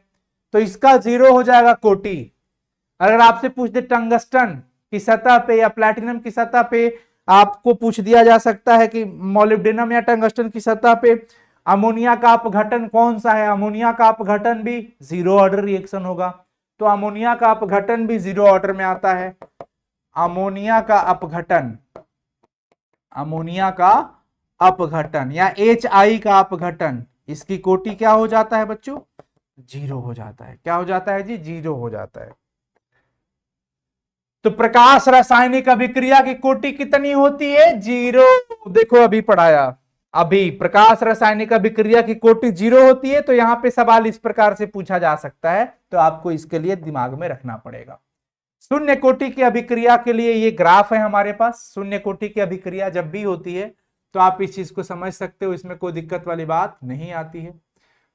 तो इसका 0 हो जाएगा कोटि। अगर आपसे पूछ दे टंगस्टन की सतह पे या प्लैटिनम की सतह पे, आपको पूछ दिया जा सकता है कि मोलिब्डेनम या टंगस्टन की सतह पे अमोनिया का अपघटन कौन सा है, अमोनिया का अपघटन भी 0 ऑर्डर रिएक्शन होगा। तो अमोनिया का अपघटन भी 0 ऑर्डर में आता है। अमोनिया का अपघटन, अमोनिया का अपघटन या HI का अपघटन, इसकी कोटि क्या हो जाता है बच्चों? 0 हो जाता है। क्या हो जाता है जी? 0 हो जाता है। तो प्रकाश रासायनिक अभिक्रिया की कोटि कितनी होती है? 0। देखो अभी पढ़ाया, अभी प्रकाश रासायनिक अभिक्रिया की कोटि 0 होती है। तो यहां पे सवाल इस प्रकार से पूछा जा सकता है, तो आपको इसके लिए दिमाग में रखना पड़ेगा। शून्य कोटि की अभिक्रिया के लिए ये ग्राफ है हमारे पास। शून्य कोटि की अभिक्रिया जब भी होती है तो आप इस चीज को समझ सकते हो, इसमें कोई दिक्कत वाली बात नहीं आती है।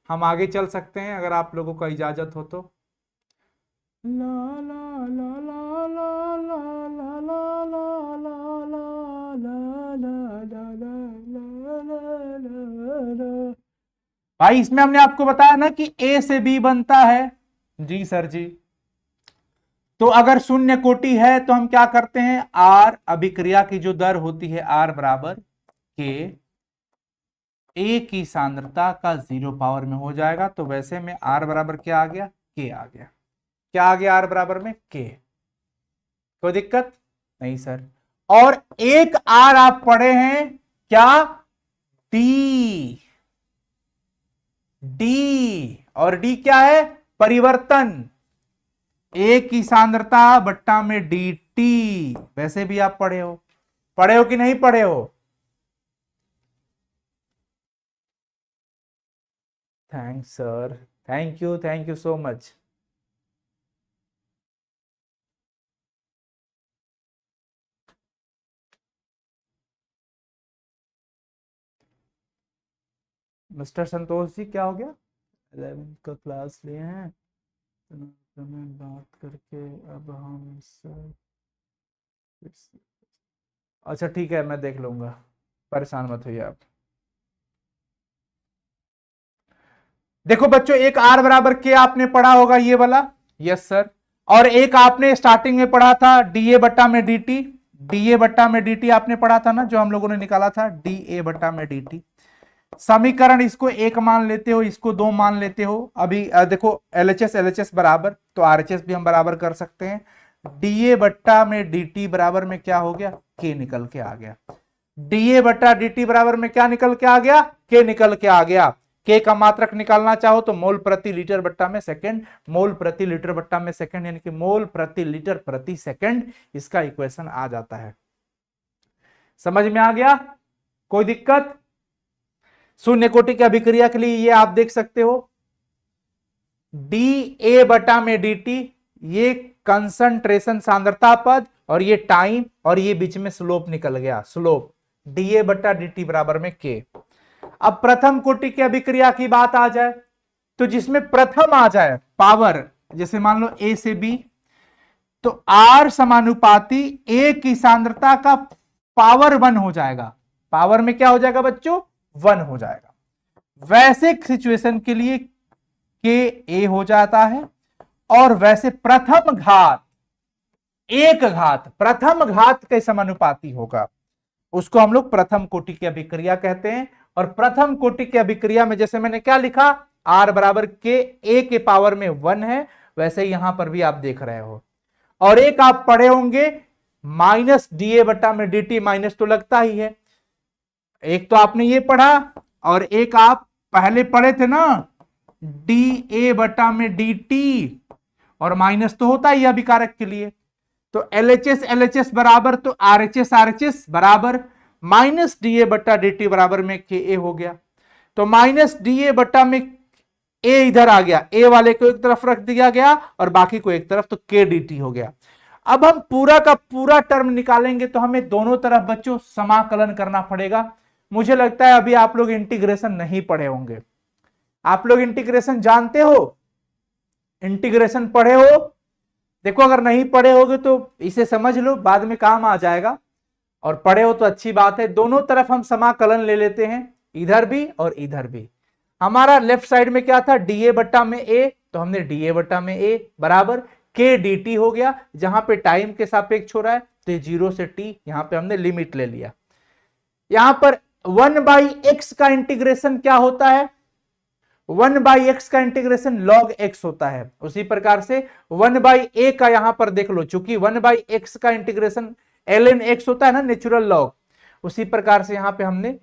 हम आगे चल सकते हैं अगर आप लोगों को इजाजत हो तो। ला ला ला ला ला ला ला ला ला ला। भाई इसमें हमने आपको बताया ना कि ए से बी बनता है। जी सर जी। तो अगर शून्य कोटि है तो हम क्या करते हैं, आर अभिक्रिया की जो दर होती है आर बराबर के, ए की सांद्रता का 0 पावर में हो जाएगा। तो वैसे में आर बराबर क्या आ गया? के आ गया। क्या आ गया? आर बराबर में के। कोई दिक्कत नहीं सर। और एक आर आप पढ़े हैं क्या? डी। डी और डी क्या है? परिवर्तन। ए की सांद्रता बट्टा में dt। वैसे भी आप पढ़े हो, पढ़े हो कि नहीं पढ़े हो? Thanks sir, thank you so much. Mister Santosh ji क्या हो गया? 11th का क्लास लिए हैं तो में बात करके अब हम सर, अच्छा ठीक है मैं देख लूंगा, परेशान मत होइए आप। देखो बच्चों, एक आर बराबर के आपने पढ़ा होगा ये वाला, यस सर। और एक आपने स्टार्टिंग में पढ़ा था डी ए बट्टा में डी टी, डी ए बट्टा में डी टी आपने पढ़ा था ना, जो हम लोगों ने निकाला था डी ए बट्टा में डी टी। समीकरण इसको एक मान लेते हो, इसको दो मान लेते हो। अभी देखो एलएचएस एलएचएस बराबर, तो आरएचएस भी हम बराबर कर सकते हैं। डीए बट्टा में dt बराबर में क्या हो गया, के निकल के आ गया। डीए बट्टा dt बराबर में क्या निकल के आ गया, के निकल के आ गया। के का मात्रक निकालना चाहो तो मोल प्रति लीटर बट्टा में सेकंड, मोल प्रति लीटर बट्टा में सेकंड, यानी कि मोल प्रति लीटर प्रति सेकंड, इसका इक्वेशन आ जाता है। समझ में आ गया? कोई दिक्कत? शून्य कोटि की अभिक्रिया के लिए ये आप देख सकते हो, डी ए बटा में डी टी, ये कंसंट्रेशन सांद्रता पद, और ये टाइम, और ये बीच में स्लोप निकल गया, स्लोप डी ए बटा डी टी बराबर में के। अब प्रथम कोटि की अभिक्रिया की बात आ जाए तो जिसमें प्रथम आ जाए पावर, जैसे मान लो ए से बी, तो आर समानुपाती ए की सांद्रता का पावर 1 हो जाएगा। पावर में क्या हो जाएगा बच्चों, 1 हो जाएगा। वैसे सिचुएशन के लिए के ए हो जाता है, और वैसे प्रथम घात, एक घात, प्रथम घात के समानुपाती होगा, उसको हम लोग प्रथम कोटि की अभिक्रिया कहते हैं। और प्रथम कोटि की अभिक्रिया में जैसे मैंने क्या लिखा, आर बराबर के ए के पावर में 1 है, वैसे यहां पर भी आप देख रहे हो। और एक आप पढ़े होंगे माइनस डी ए बट्टा में डी टी, माइनस तो लगता ही है, एक तो आपने ये पढ़ा, और एक आप पहले पढ़े थे ना डी ए बटा में डी टी, और माइनस तो होता ही अभिकारक के लिए। तो एलएचएस एलएचएस बराबर, तो आरएचएस आरएचएस बराबर माइनस डी ए बट्टा डी टी बराबर में के ए हो गया। तो माइनस डी ए बट्टा में ए इधर आ गया, ए वाले को एक तरफ रख दिया गया और बाकी को एक तरफ, तो के डी टी हो गया। अब हम पूरा का पूरा टर्म निकालेंगे तो हमें दोनों तरफ बच्चों समाकलन करना पड़ेगा। मुझे लगता है अभी आप लोग इंटीग्रेशन नहीं पढ़े होंगे। आप लोग इंटीग्रेशन जानते हो, इंटीग्रेशन पढ़े हो? देखो अगर नहीं पढ़े होगे तो इसे समझ लो, बाद में काम आ जाएगा, और पढ़े हो तो अच्छी बात है। दोनों तरफ हम समाकलन ले लेते हैं, इधर भी और इधर भी। हमारा लेफ्ट साइड में क्या था, डी ए बट्टा में ए, तो हमने डी ए बट्टा में ए बराबर के डी टी हो गया। जहां पे टाइम के सापेक्ष हो रहा है तो 0 से टी, यहां पे हमने लिमिट ले लिया। यहां पर 1/x का इंटीग्रेशन क्या होता है, 1/x का इंटीग्रेशन log x होता है। उसी प्रकार से 1/a का यहां पर देख लो, चूंकि 1/x का इंटीग्रेशन ln x होता है ना, नेचुरल लॉग, उसी प्रकार से यहां पे हमने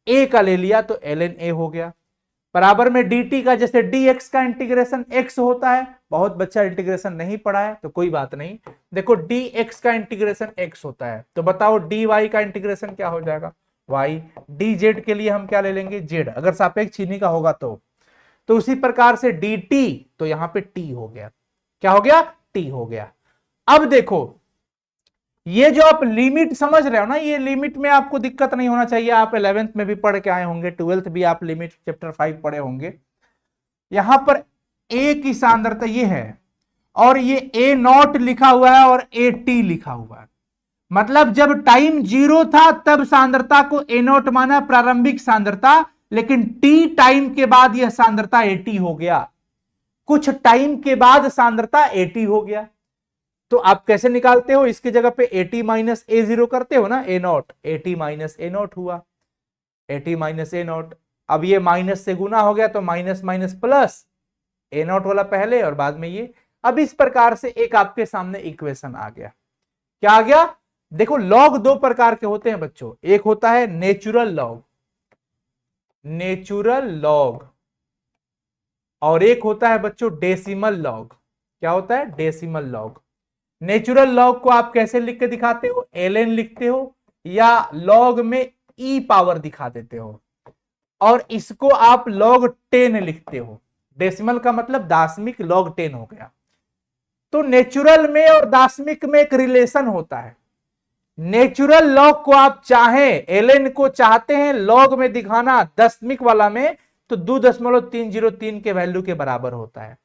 a का ले लिया तो ln a हो गया। बराबर में dt का, जैसे dx का इंटीग्रेशन x होता है, बहुत बच्चा इंटीग्रेशन नहीं पढ़ा है तो कोई बात नहीं। देखो dx का इंटीग्रेशन x होता है, तो बताओ dy का इंटीग्रेशन क्या हो जाएगा, y। dz के लिए हम क्या ले लेंगे, z, अगर सापेक्ष चीनी का होगा तो उसी प्रकार से dt, तो यहां पे t हो गया, क्या हो गया, t हो गया। अब देखो ये जो आप लिमिट समझ रहे हो ना, ये लिमिट में आपको दिक्कत नहीं होना चाहिए। आप 11th में भी पढ़ के आए होंगे, 12th भी आप लिमिट चैप्टर 5 पढ़े होंगे। यहां पर a की सांद्रता ये है, और ये a नॉट लिखा हुआ है और a t लिखा हुआ है। मतलब जब टाइम 0 था तब सांद्रता को a नॉट माना, प्रारंभिक सांद्रता, लेकिन t टाइम के बाद यह सांद्रता at हो गया। कुछ टाइम के बाद सांद्रता at हो गया। तो आप कैसे निकालते हो, इसकी जगह पे at माइनस ए जीरो करते हो ना, a not, at minus A not हुआ, at माइनस ए नॉट। अब ये माइनस से गुना हो गया तो minus minus plus, A not वाला पहले और बाद में ये। अब इस प्रकार से एक आपके सामने इक्वेशन आ गया। क्या आ गया, देखो लॉग दो प्रकार के होते हैं बच्चों, एक होता है नेचुरल लॉग, नेचुरल लॉग, और एक होता है बच्चों डेसिमल लॉग। क्या होता है, डेसिमल लॉग। नेचुरल लॉग को आप कैसे लिख के दिखाते हो, ln लिखते हो, या लॉग में e पावर दिखा देते हो, और इसको आप log 10 लिखते हो। डेसिमल का मतलब दाशमिक, log 10 हो गया। तो नेचुरल में और दाशमिक में एक रिलेशन होता है। नेचुरल लॉग को आप चाहें, ln को चाहते हैं लॉग में दिखाना दशमिक वाला में, तो 2.303 के वैल्यू के बराबर होता है।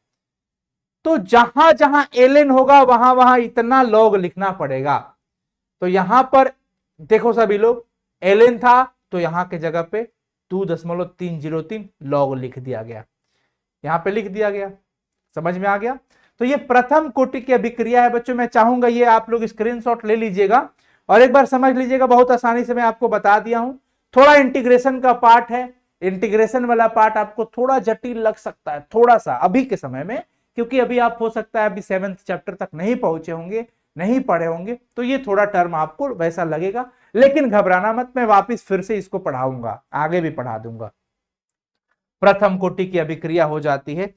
तो जहां जहां ln होगा वहां वहां इतना लॉग लिखना पड़ेगा। तो यहां पर देखो सभी लोग, ln था तो यहां के जगह पे 2.303 लॉग लिख दिया गया। यहां पे लिख दिया गया, समझ में आ गया। तो ये प्रथम कोटि की अभिक्रिया है बच्चों। मैं चाहूंगा ये आप लोग स्क्रीनशॉट ले लीजिएगा और एक बार समझ लीजिएगा, बहुत आसानी से मैं आपको बता दिया हूं। थोड़ा इंटीग्रेशन का पार्ट है, इंटीग्रेशन वाला पार्ट आपको थोड़ा जटिल लग सकता है थोड़ा सा अभी के समय में, क्योंकि अभी आप हो सकता है अभी 7th चैप्टर तक नहीं पहुंचे होंगे, नहीं पढ़े होंगे, तो ये थोड़ा टर्म आपको वैसा लगेगा, लेकिन घबराना मत, मैं वापस फिर से इसको पढ़ाऊंगा, आगे भी पढ़ा दूंगा। प्रथम कोटि की अभिक्रिया हो जाती है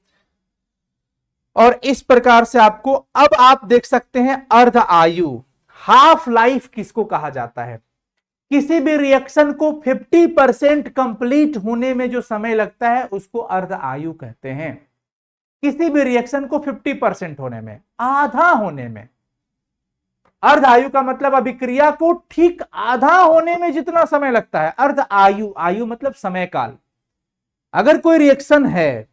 और इस प्रकार से आपको अब आप देख सकते हैं अर्ध आयु, हाफ लाइफ किसको कहा जाता है? किसी भी रिएक्शन को 50% कंप्लीट होने में जो समय लगता है उसको अर्ध आयु कहते हैं। किसी भी रिएक्शन को 50% होने में, आधा होने में, अर्ध आयु का मतलब अभिक्रिया को ठीक आधा होने में जितना समय लगता है, अर्ध आयु, आयु मतलब समय काल। अगर कोई रिएक्शन है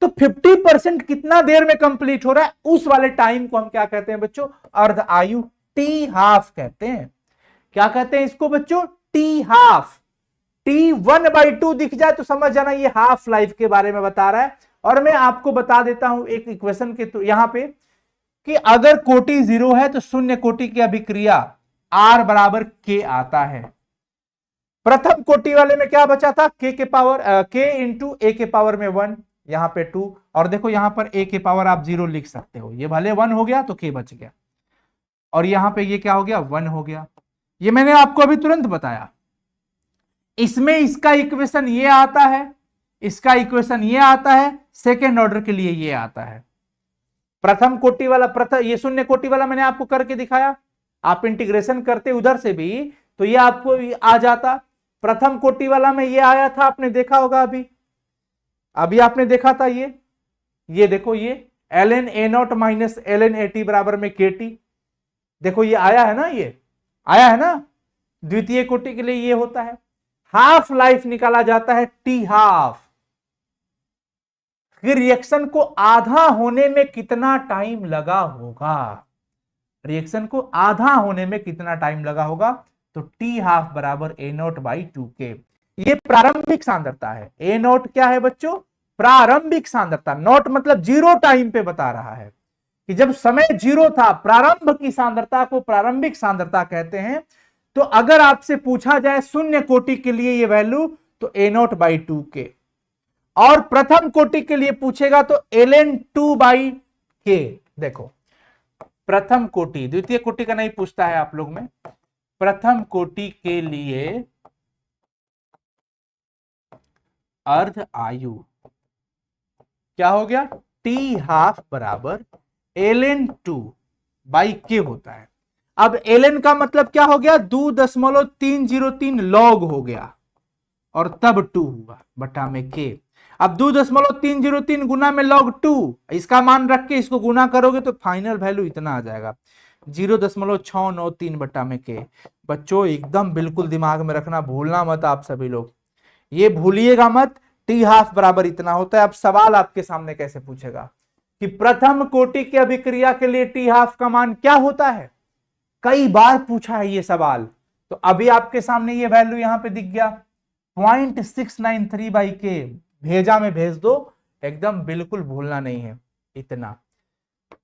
तो 50% कितना देर में कंप्लीट हो रहा है, उस वाले टाइम को हम क्या कहते हैं बच्चों? अर्ध आयु, टी हाफ कहते हैं। क्या कहते हैं इसको बच्चों? T half. टी 1/2 दिख जाए तो समझ जाना ये हाफ लाइफ के बारे में बता रहा है। और मैं आपको बता देता हूं एक इक्वेशन के तो यहां पे कि अगर कोटि 0 है तो शून्य कोटि की अभिक्रिया R बराबर K आता है। प्रथम कोटि वाले में क्या बचा था? K के पावर K इंटू A के पावर में 1, यहां पे 2, और देखो यहां पर A के पावर आप 0 लिख सकते हो, ये भले 1 हो गया तो K बच गया, और यहां पे ये क्या हो गया? 1 हो गया। ये मैंने आपको अभी तुरंत बताया। इसमें इसका इक्वेशन ये आता है, इसका इक्वेशन ये आता है, सेकेंड ऑर्डर के लिए ये आता है। प्रथम कोटि वाला, ये शून्य कोटि वाला मैंने आपको करके दिखाया, आप इंटीग्रेशन करते उधर से भी तो ये आपको आ जाता। प्रथम कोटि वाला में ये आया था, आपने देखा होगा अभी आपने देखा था ये देखो, ये ln a0 minus ln at बराबर में kt, देखो ये आया है ना, ये आया है ना। द्वितीय कोटि के लिए ये होता है। हाफ लाइफ निकाला जाता है टी हाफ। फिर रिएक्शन को आधा होने में कितना टाइम लगा होगा, रिएक्शन को आधा होने में कितना टाइम लगा होगा, तो टी हाफ बराबर a0/2k। ये प्रारंभिक सांद्रता है। a0 क्या है बच्चों? प्रारंभिक सांद्रता। नॉट मतलब जीरो टाइम पे बता रहा है कि जब समय 0 था, प्रारंभ की सांद्रता को प्रारंभिक सांद्रता कहते हैं। तो अगर आपसे पूछा जाए शून्य कोटि के लिए ये वैल्यू, तो a0/2k, और प्रथम कोटि के लिए पूछेगा तो ln 2/k। देखो प्रथम कोटि, द्वितीय कोटि का नहीं पूछता है आप लोग में, प्रथम कोटि के लिए अर्ध आयु क्या हो गया? टी हाफ बराबर ln 2/k होता है। अब ln का मतलब क्या हो गया? 2.303 लॉग हो गया और तब 2 हुआ बटा में k। अब 2.303 गुना में log 2, इसका मान रख के इसको गुना करोगे तो फाइनल वैल्यू इतना आ जाएगा, 0.693 बटा में k। बच्चों एकदम बिल्कुल दिमाग में रखना, भूलना मत आप सभी लोग, ये भूलिएगा मत, टी हाफ बराबर इतना होता है। अब सवाल आपके सामने कैसे पूछेगा कि प्रथम कोटि की अभिक्रिया के लिए टी हाफ का मान क्या होता है? कई बार पूछा है ये सवाल, तो अभी आपके सामने ये वैल्यू यहां पे दिख गया, 0.693/k। भेजा में भेज दो, एकदम बिल्कुल भूलना नहीं है इतना।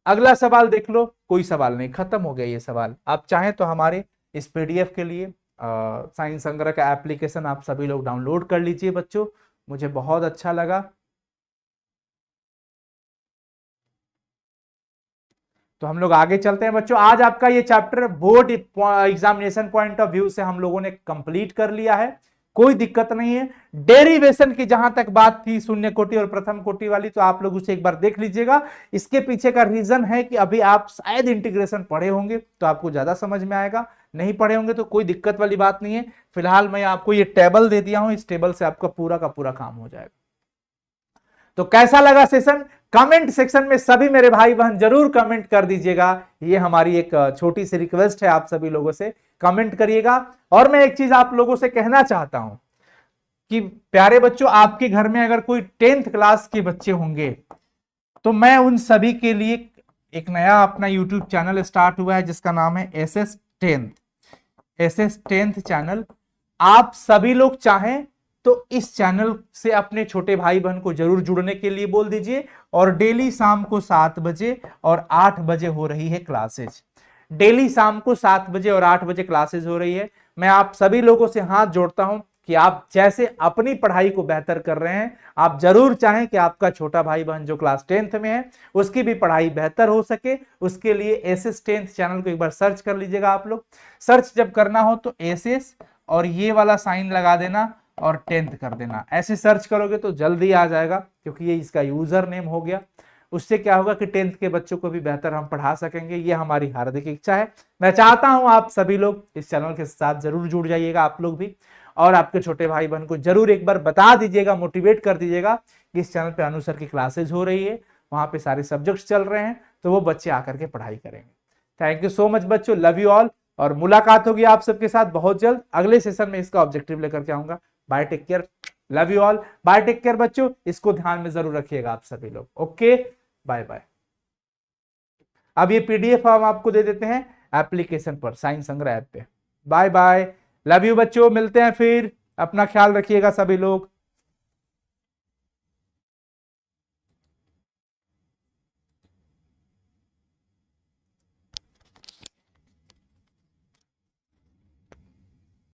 अगला सवाल देख लो, कोई सवाल नहीं, खत्म हो गया ये सवाल। आप चाहें तो हमारे इस पीडीएफ के लिए साइंस संग्रह का एप्लीकेशन आप सभी लोग डाउनलोड कर लीजिए बच्चों, मुझे बहुत अच्छा लगा। तो हम लोग आगे चलते हैं बच्चों। आज आपका ये chapter board examination point of view से हम लोगों ने कंप्लीट कर लिया है, कोई दिक्कत नहीं है। डेरिवेशन की जहां तक बात थी शून्य कोटि और प्रथम कोटि वाली, तो आप लोग उसे एक बार देख लीजिएगा। इसके पीछे का रीजन है कि अभी आप शायद इंटीग्रेशन पढ़े होंगे तो आपको ज्यादा समझ में आएगा, नहीं पढ़े होंगे तो कोई दिक्कत वाली बात नहीं है। फिलहाल मैं आपको ये टेबल दे दिया हूं, इस टेबल से आपका पूरा का पूरा काम हो जाएगा। तो कैसा लगा सेशन? कमेंट सेक्शन में सभी मेरे भाई बहन जरूर कमेंट कर दीजिएगा, ये हमारी एक छोटी सी रिक्वेस्ट है आप सभी लोगों से, कमेंट करिएगा। और मैं एक चीज आप लोगों से कहना चाहता हूं कि प्यारे बच्चों, आपके घर में अगर कोई 10th क्लास के बच्चे होंगे तो मैं उन सभी के लिए एक नया अपना यूट्यूब चैनल स्टार्ट हुआ है जिसका नाम है SS10th चैनल। आप सभी लोग चाहें तो इस चैनल से अपने छोटे भाई बहन को जरूर जुड़ने के लिए बोल दीजिए। और डेली शाम को 7 बजे और 8 बजे हो रही है क्लासेज। डेली शाम को 7 बजे और 8 बजे क्लासेज हो रही है। मैं आप सभी लोगों से हाथ जोड़ता हूं कि आप जैसे अपनी पढ़ाई को बेहतर कर रहे हैं, आप जरूर चाहें कि आपका छोटा भाई बहन जो क्लास 10th में है उसकी भी पढ़ाई बेहतर हो सके। उसके लिए एसएस 10th चैनल को एक बार सर्च कर लीजिएगा आप लोग। सर्च जब करना हो तो एसएस और ये वाला साइन लगा देना और 10th कर देना। ऐसे सर्च करोगे तो जल्दी आ जाएगा, क्योंकि ये इसका यूजर नेम हो गया। उससे क्या होगा कि 10th के बच्चों को भी बेहतर हम पढ़ा सकेंगे। ये हमारी हार्दिक इच्छा है। मैं चाहता हूं आप सभी लोग इस चैनल के साथ जरूर जुड़ जाइएगा, आप लोग भी, और आपके छोटे भाई बहन को जरूर एक बार बता दीजिएगा, मोटिवेट कर दीजिएगा कि इस चैनल पे अनु सर की क्लासेज हो रही है, वहां पे सारे सब्जेक्ट्स चल रहे हैं, तो वो बच्चे आकर के पढ़ाई करेंगे। थैंक यू सो मच बच्चों, लव यू ऑल। और मुलाकात होगी आप सबके साथ बहुत जल्द। अगले सेशन में इसका ऑब्जेक्टिव लेकर के आऊंगा। Bye, take care, love you all, bye, take care बच्चों। इसको ध्यान में जरूर रखिएगा आप सभी लोग। Okay, bye bye. अब ये पीडीएफ हम आपको दे देते हैं एप्लीकेशन पर, साइंस संग्रह ऐप पे। बाय बाय, लव यू बच्चों, मिलते हैं फिर। अपना ख्याल रखिएगा सभी लोग।